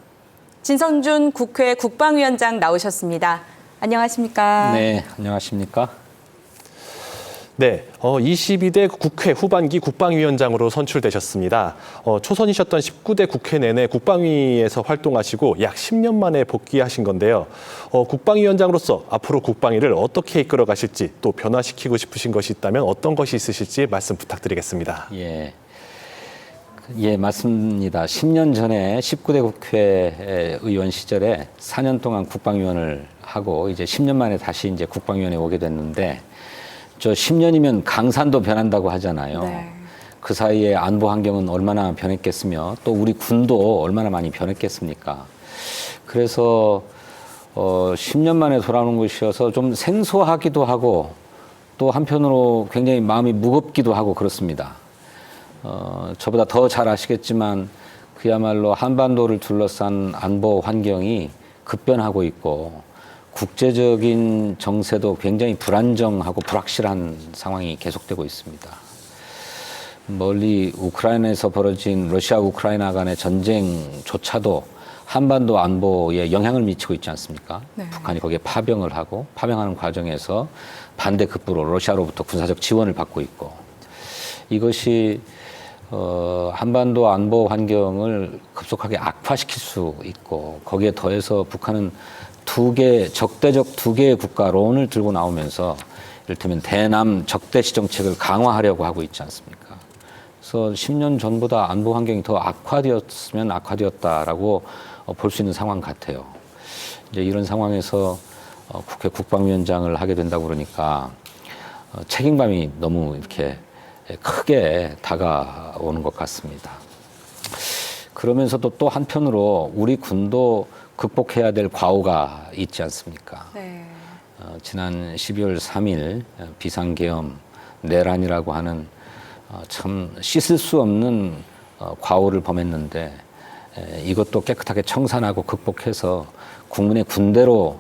진성준 국회 국방위원장 나오셨습니다. 안녕하십니까?
네, 안녕하십니까?
네, 22대 국회 후반기 국방위원장으로 선출되셨습니다. 초선이셨던 19대 국회 내내 국방위에서 활동하시고 약 10년 만에 복귀하신 건데요. 국방위원장으로서 앞으로 국방위를 어떻게 이끌어 가실지 또 변화시키고 싶으신 것이 있다면 어떤 것이 있으실지 말씀 부탁드리겠습니다.
예, 맞습니다. 10년 전에 19대 국회 의원 시절에 4년 동안 국방위원을 하고 이제 10년 만에 다시 이제 국방위원회에 오게 됐는데 저 10년이면 강산도 변한다고 하잖아요.
네.
그 사이에 안보 환경은 얼마나 변했겠으며 또 우리 군도 얼마나 많이 변했겠습니까? 그래서 10년 만에 돌아오는 것이어서 좀 생소하기도 하고 또 한편으로 굉장히 마음이 무겁기도 하고 그렇습니다. 저보다 더 잘 아시겠지만 그야말로 한반도를 둘러싼 안보 환경이 급변하고 있고 국제적인 정세도 굉장히 불안정하고 불확실한 상황이 계속되고 있습니다. 멀리 우크라이나에서 벌어진 러시아 우크라이나 간의 전쟁조차도 한반도 안보에 영향을 미치고 있지 않습니까?
네.
북한이 거기에 파병을 하고 파병하는 과정에서 반대급부로 러시아로부터 군사적 지원을 받고 있고 이것이 한반도 안보 환경을 급속하게 악화시킬 수 있고 거기에 더해서 북한은 적대적 두 개의 국가론을 들고 나오면서 이를테면 대남 적대시 정책을 강화하려고 하고 있지 않습니까? 그래서 10년 전보다 안보 환경이 더 악화되었으면 악화되었다라고 볼 수 있는 상황 같아요. 이제 이런 상황에서 국회 국방위원장을 하게 된다고 그러니까 책임감이 너무 이렇게 크게 다가오는 것 같습니다. 그러면서도 또 한편으로 우리 군도 극복해야 될 과오가 있지 않습니까?
네.
지난 12월 3일 비상계엄 내란이라고 하는 참 씻을 수 없는 과오를 범했는데 이것도 깨끗하게 청산하고 극복해서 국민의 군대로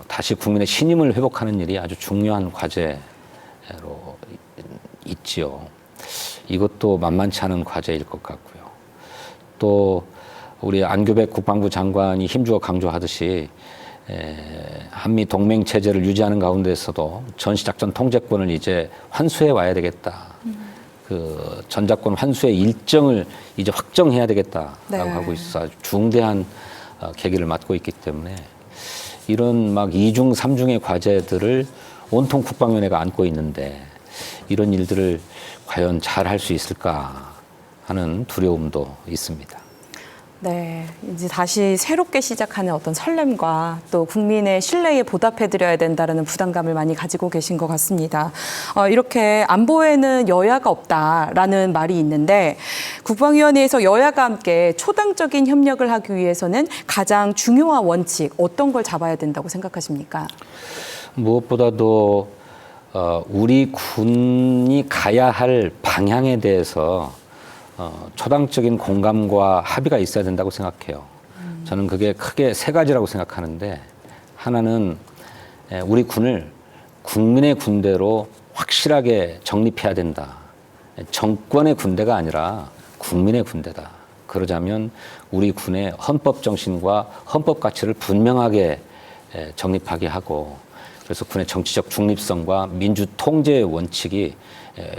다시 국민의 신임을 회복하는 일이 아주 중요한 과제로 있지요. 이것도 만만치 않은 과제일 것 같고요. 또 우리 안규백 국방부 장관이 힘주어 강조하듯이 한미 동맹 체제를 유지하는 가운데서도 전시작전 통제권을 이제 환수해 와야 되겠다. 그 전작권 환수의 일정을 이제 확정해야 되겠다라고
네.
하고 있어 아주 중대한 계기를 맞고 있기 때문에 이런 막 2중, 3중의 과제들을 온통 국방위원회가 안고 있는데 이런 일들을 과연 잘 할 수 있을까 하는 두려움도 있습니다.
네, 이제 다시 새롭게 시작하는 어떤 설렘과 또 국민의 신뢰에 보답해드려야 된다는 부담감을 많이 가지고 계신 것 같습니다. 이렇게 안보에는 여야가 없다라는 말이 있는데 국방위원회에서 여야가 함께 초당적인 협력을 하기 위해서는 가장 중요한 원칙 어떤 걸 잡아야 된다고 생각하십니까?
무엇보다도 우리 군이 가야 할 방향에 대해서 초당적인 공감과 합의가 있어야 된다고 생각해요. 저는 그게 크게 세 가지라고 생각하는데 하나는 우리 군을 국민의 군대로 확실하게 정립해야 된다. 정권의 군대가 아니라 국민의 군대다. 그러자면 우리 군의 헌법 정신과 헌법 가치를 분명하게 정립하게 하고 그래서 군의 정치적 중립성과 민주 통제의 원칙이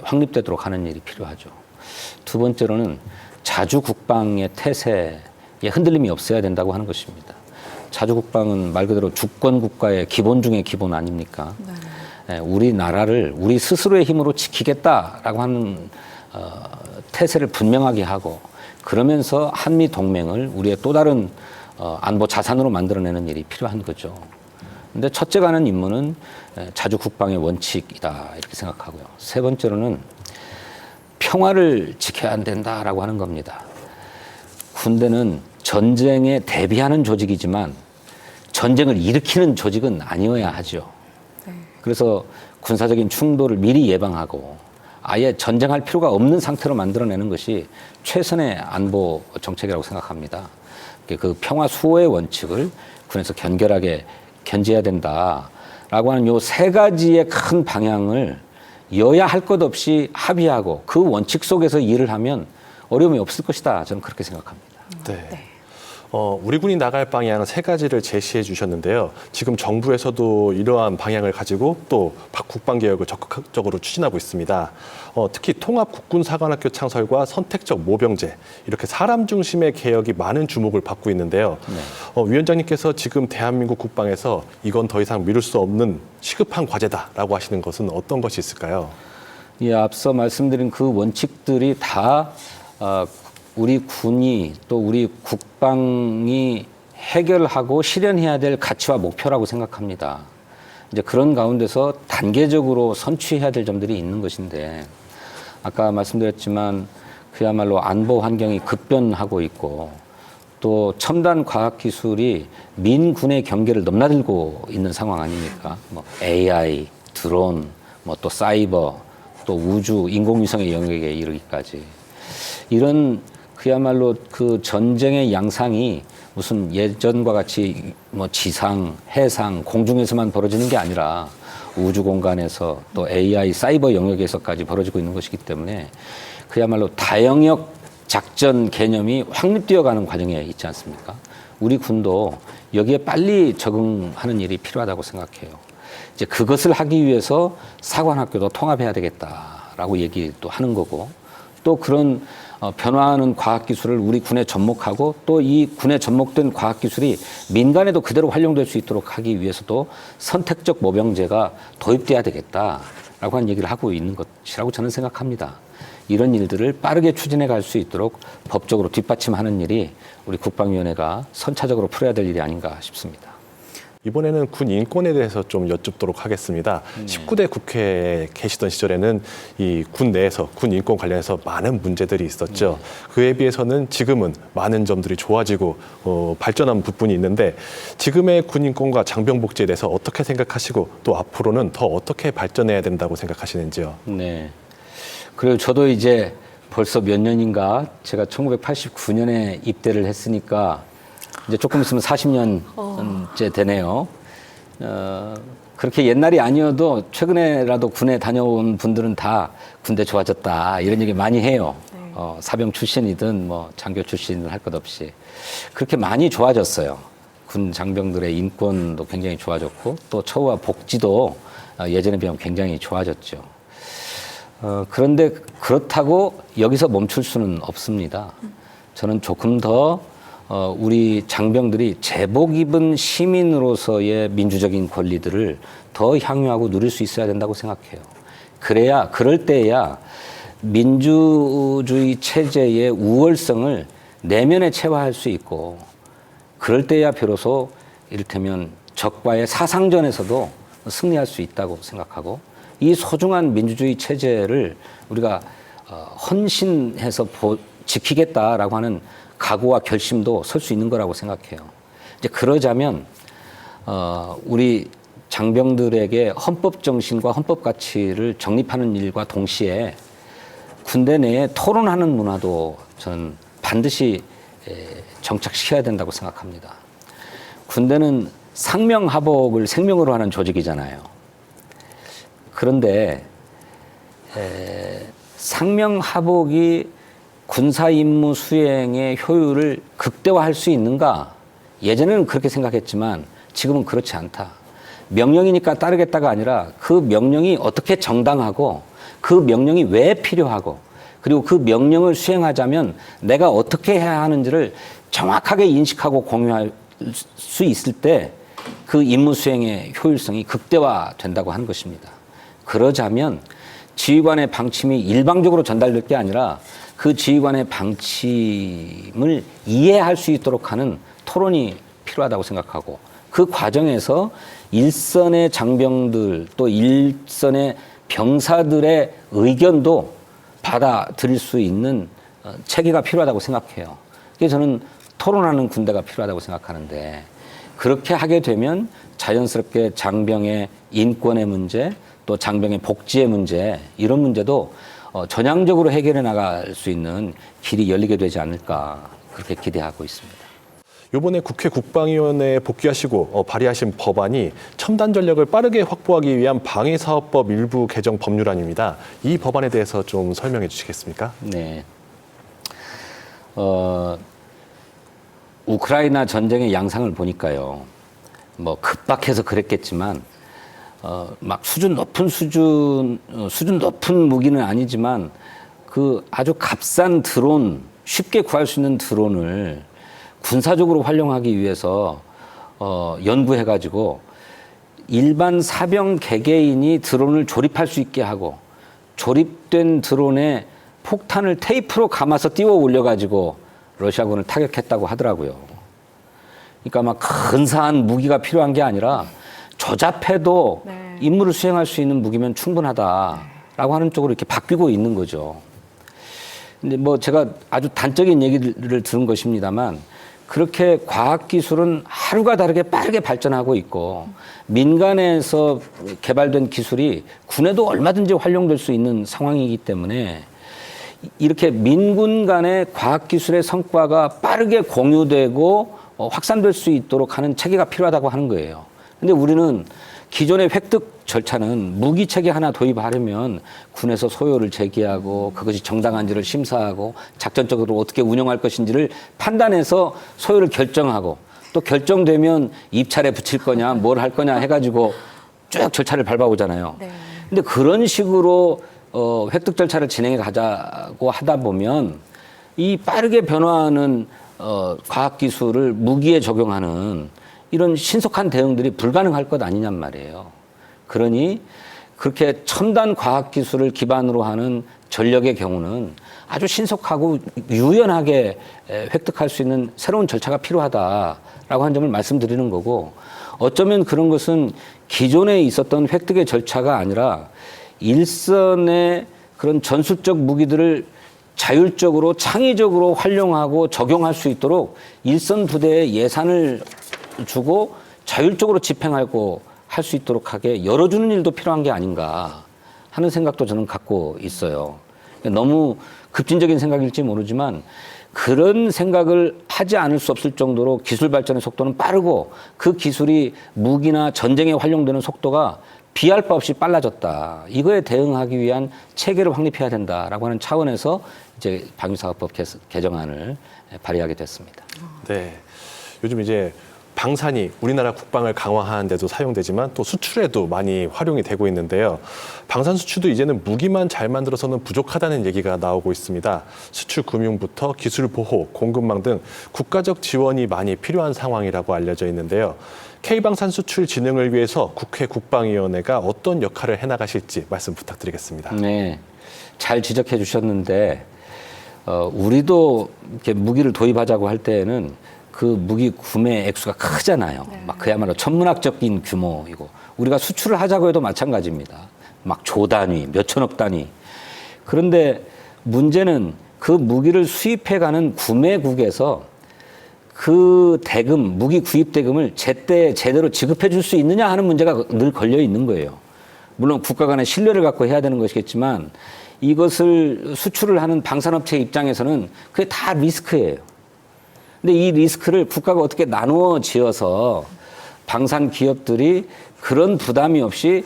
확립되도록 하는 일이 필요하죠. 두 번째로는 자주 국방의 태세에 흔들림이 없어야 된다고 하는 것입니다. 자주국방은 말 그대로 주권 국가의 기본 중의 기본 아닙니까? 우리나라를 우리 스스로의 힘으로 지키겠다라고 하는 태세를 분명하게 하고 그러면서 한미 동맹을 우리의 또 다른 안보 자산으로 만들어내는 일이 필요한 거죠. 근데 첫째가 하는 임무는 자주국방의 원칙이다 이렇게 생각하고요. 세 번째로는 평화를 지켜야 된다라고 하는 겁니다. 군대는 전쟁에 대비하는 조직이지만 전쟁을 일으키는 조직은 아니어야 하죠. 그래서 군사적인 충돌을 미리 예방하고 아예 전쟁할 필요가 없는 상태로 만들어내는 것이 최선의 안보 정책이라고 생각합니다. 그 평화 수호의 원칙을 군에서 견결하게 견지해야 된다라고 하는 요 세 가지의 큰 방향을 여야 할 것 없이 합의하고 그 원칙 속에서 일을 하면 어려움이 없을 것이다. 저는 그렇게 생각합니다.
네. 우리 군이 나갈 방향 세 가지를 제시해 주셨는데요. 지금 정부에서도 이러한 방향을 가지고 또 국방개혁을 적극적으로 추진하고 있습니다. 특히 통합국군사관학교 창설과 선택적 모병제, 이렇게 사람 중심의 개혁이 많은 주목을 받고 있는데요. 위원장님께서 지금 대한민국 국방에서 이건 더 이상 미룰 수 없는 시급한 과제다라고 하시는 것은 어떤 것이 있을까요?
예, 앞서 말씀드린 그 원칙들이 다 우리 군이 또 우리 국방이 해결하고 실현해야 될 가치와 목표라고 생각합니다. 이제 그런 가운데서 단계적으로 선취해야 될 점들이 있는 것인데 아까 말씀드렸지만 그야말로 안보 환경이 급변하고 있고 또 첨단 과학 기술이 민군의 경계를 넘나들고 있는 상황 아닙니까? 뭐 AI, 드론, 뭐 또 사이버, 또 우주, 인공위성의 영역에 이르기까지 이런 그야말로 그 전쟁의 양상이 무슨 예전과 같이 뭐 지상, 해상, 공중에서만 벌어지는 게 아니라 우주 공간에서 또 AI, 사이버 영역에서까지 벌어지고 있는 것이기 때문에 그야말로 다영역 작전 개념이 확립되어가는 과정에 있지 않습니까? 우리 군도 여기에 빨리 적응하는 일이 필요하다고 생각해요. 이제 그것을 하기 위해서 사관학교도 통합해야 되겠다라고 얘기도 하는 거고 또 그런 변화하는 과학기술을 우리 군에 접목하고 또 이 군에 접목된 과학기술이 민간에도 그대로 활용될 수 있도록 하기 위해서도 선택적 모병제가 도입돼야 되겠다라고 하는 얘기를 하고 있는 것이라고 저는 생각합니다. 이런 일들을 빠르게 추진해 갈 수 있도록 법적으로 뒷받침하는 일이 우리 국방위원회가 선차적으로 풀어야 될 일이 아닌가 싶습니다.
이번에는 군 인권에 대해서 좀 여쭙도록 하겠습니다. 19대 국회에 계시던 시절에는 이 군 내에서 군 인권 관련해서 많은 문제들이 있었죠. 그에 비해서는 지금은 많은 점들이 좋아지고 발전한 부분이 있는데 지금의 군 인권과 장병 복지에 대해서 어떻게 생각하시고 또 앞으로는 더 어떻게 발전해야 된다고 생각하시는지요?
네. 그리고 저도 이제 벌써 몇 년인가 제가 1989년에 입대를 했으니까 이제 조금 있으면 40년째 되네요. 그렇게 옛날이 아니어도 최근에라도 군에 다녀온 분들은 다 군대 좋아졌다 이런 얘기 많이 해요. 사병 출신이든 뭐 장교 출신이든 할 것 없이 그렇게 많이 좋아졌어요. 군 장병들의 인권도 굉장히 좋아졌고 또 처우와 복지도 예전에 비하면 굉장히 좋아졌죠. 그런데 그렇다고 여기서 멈출 수는 없습니다. 저는 조금 더 우리 장병들이 제복 입은 시민으로서의 민주적인 권리들을 더 향유하고 누릴 수 있어야 된다고 생각해요. 그럴 때야 민주주의 체제의 우월성을 내면에 체화할 수 있고 그럴 때야 비로소 이를테면 적과의 사상전에서도 승리할 수 있다고 생각하고 이 소중한 민주주의 체제를 우리가 헌신해서 지키겠다라고 하는 각오와 결심도 설 수 있는 거라고 생각해요. 이제 그러자면 우리 장병들에게 헌법 정신과 헌법 가치를 정립하는 일과 동시에 군대 내에 토론하는 문화도 저는 반드시 정착시켜야 된다고 생각합니다. 군대는 상명하복을 생명으로 하는 조직이잖아요. 그런데 상명하복이 군사 임무 수행의 효율을 극대화할 수 있는가? 예전에는 그렇게 생각했지만 지금은 그렇지 않다. 명령이니까 따르겠다가 아니라 그 명령이 어떻게 정당하고 그 명령이 왜 필요하고 그리고 그 명령을 수행하자면 내가 어떻게 해야 하는지를 정확하게 인식하고 공유할 수 있을 때 그 임무 수행의 효율성이 극대화된다고 하는 것입니다. 그러자면 지휘관의 방침이 일방적으로 전달될 게 아니라 그 지휘관의 방침을 이해할 수 있도록 하는 토론이 필요하다고 생각하고, 그 과정에서 일선의 장병들 또 일선의 병사들의 의견도 받아들일 수 있는 체계가 필요하다고 생각해요. 그래서 저는 토론하는 군대가 필요하다고 생각하는데, 그렇게 하게 되면 자연스럽게 장병의 인권의 문제, 또 장병의 복지의 문제, 이런 문제도 전향적으로 해결해 나갈 수 있는 길이 열리게 되지 않을까, 그렇게 기대하고 있습니다.
이번에 국회 국방위원회에 복귀하시고 발의하신 법안이 첨단 전력을 빠르게 확보하기 위한 방위사업법 일부 개정 법률안입니다. 이 법안에 대해서 좀 설명해 주시겠습니까?
네. 우크라이나 전쟁의 양상을 보니까요, 뭐 급박해서 그랬겠지만 막 수준 높은 무기는 아니지만 그 아주 값싼 드론, 쉽게 구할 수 있는 드론을 군사적으로 활용하기 위해서 연구해가지고 일반 사병 개개인이 드론을 조립할 수 있게 하고, 조립된 드론에 폭탄을 테이프로 감아서 띄워 올려가지고 러시아군을 타격했다고 하더라고요. 그러니까 막 근사한 무기가 필요한 게 아니라 조잡해도 임무를 수행할 수 있는 무기면 충분하다라고 하는 쪽으로 이렇게 바뀌고 있는 거죠. 근데 뭐 제가 아주 단적인 얘기를 들은 것입니다만, 그렇게 과학기술은 하루가 다르게 빠르게 발전하고 있고, 민간에서 개발된 기술이 군에도 얼마든지 활용될 수 있는 상황이기 때문에 이렇게 민군 간의 과학기술의 성과가 빠르게 공유되고 확산될 수 있도록 하는 체계가 필요하다고 하는 거예요. 근데 우리는 기존의 획득 절차는 무기 체계 하나 도입하려면 군에서 소요를 제기하고 그것이 정당한지를 심사하고 작전적으로 어떻게 운영할 것인지를 판단해서 소요를 결정하고, 또 결정되면 입찰에 붙일 거냐 뭘 할 거냐 해가지고 쭉 절차를 밟아오잖아요. 근데 그런 식으로 획득 절차를 진행해 가자고 하다 보면 이 빠르게 변화하는 과학기술을 무기에 적용하는 이런 신속한 대응들이 불가능할 것 아니냔 말이에요. 그러니 그렇게 첨단 과학기술을 기반으로 하는 전력의 경우는 아주 신속하고 유연하게 획득할 수 있는 새로운 절차가 필요하다라고 하는 점을 말씀드리는 거고, 어쩌면 그런 것은 기존에 있었던 획득의 절차가 아니라 일선의 그런 전술적 무기들을 자율적으로 창의적으로 활용하고 적용할 수 있도록 일선 부대에 예산을 주고 자율적으로 집행하고 할 수 있도록 하게 열어주는 일도 필요한 게 아닌가 하는 생각도 저는 갖고 있어요. 너무 급진적인 생각일지 모르지만 그런 생각을 하지 않을 수 없을 정도로 기술 발전의 속도는 빠르고, 그 기술이 무기나 전쟁에 활용되는 속도가 비할 바 없이 빨라졌다. 이거에 대응하기 위한 체계를 확립해야 된다라고 하는 차원에서 이제 방위사업법 개정안을 발의하게 됐습니다.
네. 요즘 이제 방산이 우리나라 국방을 강화하는 데도 사용되지만 또 수출에도 많이 활용이 되고 있는데요. 방산 수출도 이제는 무기만 잘 만들어서는 부족하다는 얘기가 나오고 있습니다. 수출 금융부터 기술 보호, 공급망 등 국가적 지원이 많이 필요한 상황이라고 알려져 있는데요. K방산 수출 진흥을 위해서 국회 국방위원회가 어떤 역할을 해나가실지 말씀 부탁드리겠습니다.
네, 잘 지적해 주셨는데 우리도 이렇게 무기를 도입하자고 할 때에는 그 무기 구매 액수가 크잖아요. 막 그야말로 천문학적인 규모이고, 우리가 수출을 하자고 해도 마찬가지입니다. 막 조 단위, 몇천억 단위. 그런데 문제는 그 무기를 수입해가는 구매국에서 그 대금, 무기 구입 대금을 제때 제대로 지급해 줄 수 있느냐 하는 문제가 늘 걸려 있는 거예요. 물론 국가 간의 신뢰를 갖고 해야 되는 것이겠지만, 이것을 수출을 하는 방산업체 입장에서는 그게 다 리스크예요. 근데 이 리스크를 국가가 어떻게 나누어 지어서 방산 기업들이 그런 부담이 없이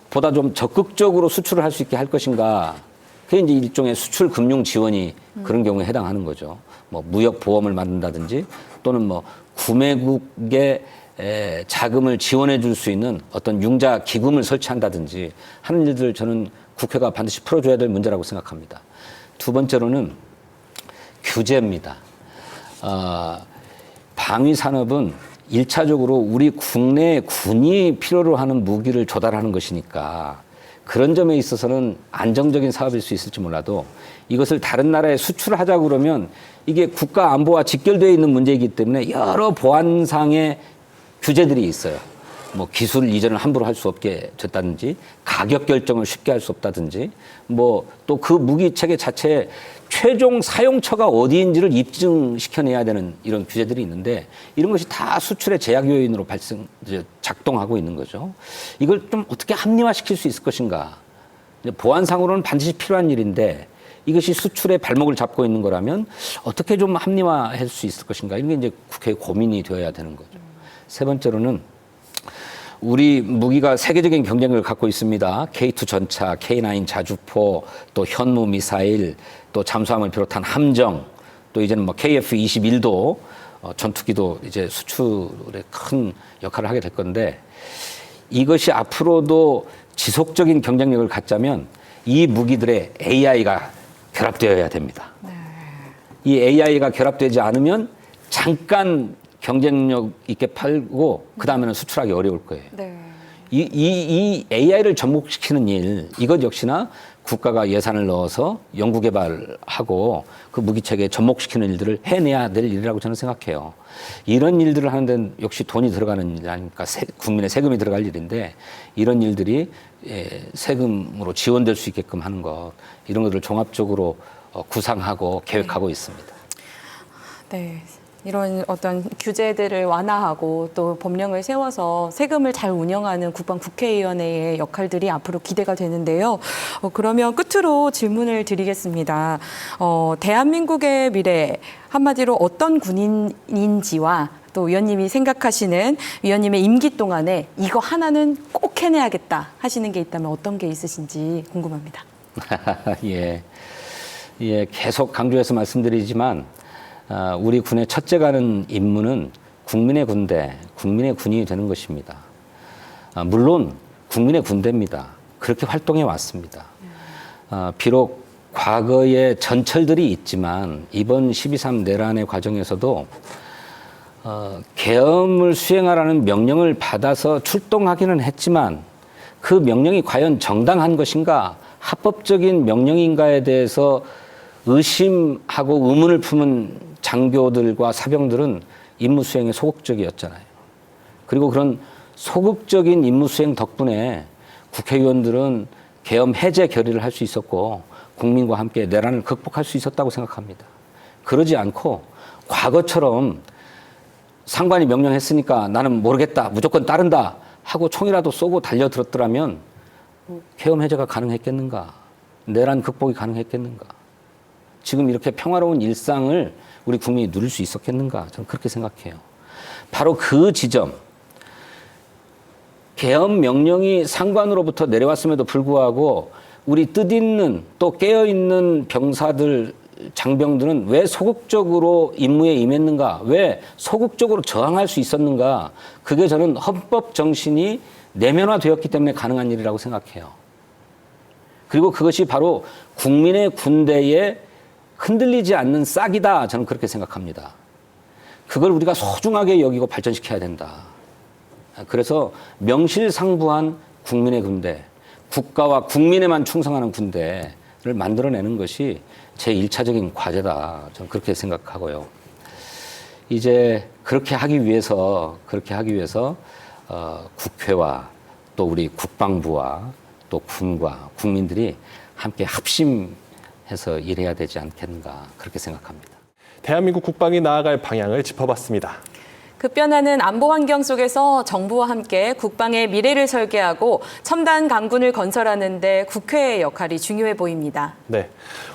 보다 좀 적극적으로 수출을 할 수 있게 할 것인가. 그게 이제 일종의 수출 금융 지원이 그런 경우에 해당하는 거죠. 뭐 무역 보험을 만든다든지, 또는 뭐 구매국의 자금을 지원해 줄 수 있는 어떤 융자 기금을 설치한다든지 하는 일들, 저는 국회가 반드시 풀어줘야 될 문제라고 생각합니다. 두 번째로는 규제입니다. 방위 산업은 1차적으로 우리 국내 군이 필요로 하는 무기를 조달하는 것이니까 그런 점에 있어서는 안정적인 사업일 수 있을지 몰라도 이것을 다른 나라에 수출하자고 그러면 이게 국가 안보와 직결되어 있는 문제이기 때문에 여러 보안상의 규제들이 있어요. 뭐 기술 이전을 함부로 할 수 없게 됐다든지 가격 결정을 쉽게 할 수 없다든지 뭐 또 그 무기 체계 자체에 최종 사용처가 어디인지를 입증시켜내야 되는 이런 규제들이 있는데 이런 것이 다 수출의 제약 요인으로 작동하고 있는 거죠. 이걸 좀 어떻게 합리화시킬 수 있을 것인가. 보안상으로는 반드시 필요한 일인데 이것이 수출의 발목을 잡고 있는 거라면 어떻게 좀 합리화할 수 있을 것인가. 이런 게 이제 국회의 고민이 되어야 되는 거죠. 세 번째로는 우리 무기가 세계적인 경쟁력을 갖고 있습니다. K2 전차, K9 자주포, 또 현무 미사일, 또 잠수함을 비롯한 함정, 또 이제는 뭐 KF-21도 전투기도 이제 수출에 큰 역할을 하게 될 건데 이것이 앞으로도 지속적인 경쟁력을 갖자면 이 무기들의 AI가 결합되어야 됩니다. 이 AI가 결합되지 않으면 잠깐 경쟁력 있게 팔고 그 다음에는 수출하기 어려울 거예요.
네.
이 AI를 접목시키는 일, 이것 역시나 국가가 예산을 넣어서 연구개발하고 그 무기체계에 접목시키는 일들을 해내야 될 일이라고 저는 생각해요. 이런 일들을 하는 데는 역시 돈이 들어가는 일 아닙니까? 국민의 세금이 들어갈 일인데 이런 일들이 세금으로 지원될 수 있게끔 하는 것, 이런 것들을 종합적으로 구상하고 계획하고 있습니다.
네. 이런 어떤 규제들을 완화하고 또 법령을 세워서 세금을 잘 운영하는 국방국회의원회의 역할들이 앞으로 기대가 되는데요. 그러면 끝으로 질문을 드리겠습니다. 대한민국의 미래, 한마디로 어떤 군인인지와 또 위원님이 생각하시는 위원님의 임기 동안에 이거 하나는 꼭 해내야겠다 하시는 게 있다면 어떤 게 있으신지 궁금합니다.
예, 계속 강조해서 말씀드리지만 우리 군의 첫째 가는 임무는 국민의 군대, 국민의 군인이 되는 것입니다. 물론 국민의 군대입니다. 그렇게 활동해 왔습니다. 비록 과거에 전철들이 있지만 이번 12.3 내란의 과정에서도 계엄을 수행하라는 명령을 받아서 출동하기는 했지만 그 명령이 과연 정당한 것인가, 합법적인 명령인가에 대해서 의심하고 의문을 품은 장교들과 사병들은 임무 수행에 소극적이었잖아요. 그리고 그런 소극적인 임무 수행 덕분에 국회의원들은 계엄 해제 결의를 할 수 있었고 국민과 함께 내란을 극복할 수 있었다고 생각합니다. 그러지 않고 과거처럼 상관이 명령했으니까 나는 모르겠다, 무조건 따른다 하고 총이라도 쏘고 달려들었더라면 계엄 해제가 가능했겠는가? 내란 극복이 가능했겠는가? 지금 이렇게 평화로운 일상을 우리 국민이 누릴 수 있었겠는가? 저는 그렇게 생각해요. 바로 그 지점, 계엄 명령이 상관으로부터 내려왔음에도 불구하고 우리 뜻있는 또 깨어있는 병사들, 장병들은 왜 소극적으로 임무에 임했는가? 왜 소극적으로 저항할 수 있었는가? 그게 저는 헌법 정신이 내면화되었기 때문에 가능한 일이라고 생각해요. 그리고 그것이 바로 국민의 군대의 흔들리지 않는 싹이다. 저는 그렇게 생각합니다. 그걸 우리가 소중하게 여기고 발전시켜야 된다. 그래서 명실상부한 국민의 군대, 국가와 국민에만 충성하는 군대를 만들어내는 것이 제 1차적인 과제다. 저는 그렇게 생각하고요. 이제 그렇게 하기 위해서 국회와 또 우리 국방부와 또 군과 국민들이 함께 합심해서 일해야 되지 않겠는가 그렇게 생각합니다.
대한민국 국방이 나아갈 방향을 짚어봤습니다.
급변하는 안보 환경 속에서 정부와 함께 국방의 미래를 설계하고 첨단 강군을 건설하는 데 국회의 역할이 중요해 보입니다.
네,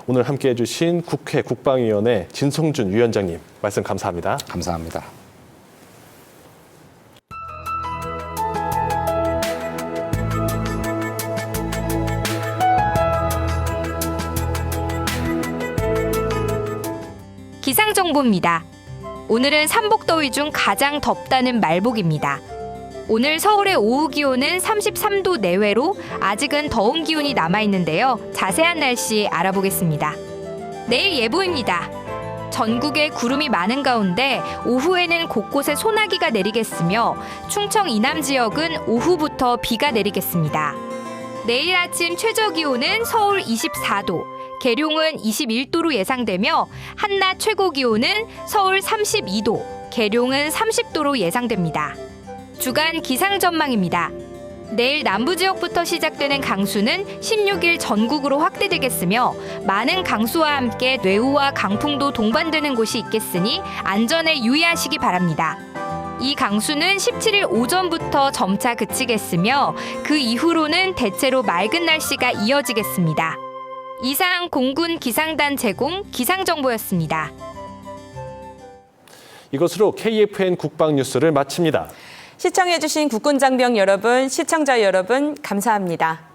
오늘 함께해 주신 국회 국방위원회 진성준 위원장님 말씀 감사합니다.
감사합니다.
기상정보입니다. 오늘은 삼복더위 중 가장 덥다는 말복입니다. 오늘 서울의 오후 기온은 33도 내외로 아직은 더운 기온이 남아있는데요. 자세한 날씨 알아보겠습니다. 내일 예보입니다. 전국에 구름이 많은 가운데 오후에는 곳곳에 소나기가 내리겠으며 충청 이남 지역은 오후부터 비가 내리겠습니다. 내일 아침 최저 기온은 서울 24도, 계룡은 21도로 예상되며 한낮 최고 기온은 서울 32도, 계룡은 30도로 예상됩니다. 주간 기상 전망입니다. 내일 남부 지역부터 시작되는 강수는 16일 전국으로 확대되겠으며 많은 강수와 함께 뇌우와 강풍도 동반되는 곳이 있겠으니 안전에 유의하시기 바랍니다. 이 강수는 17일 오전부터 점차 그치겠으며 그 이후로는 대체로 맑은 날씨가 이어지겠습니다. 이상 공군 기상단 제공 기상정보였습니다.
이것으로 KFN 국방뉴스를 마칩니다.
시청해주신 국군장병 여러분, 시청자 여러분, 감사합니다.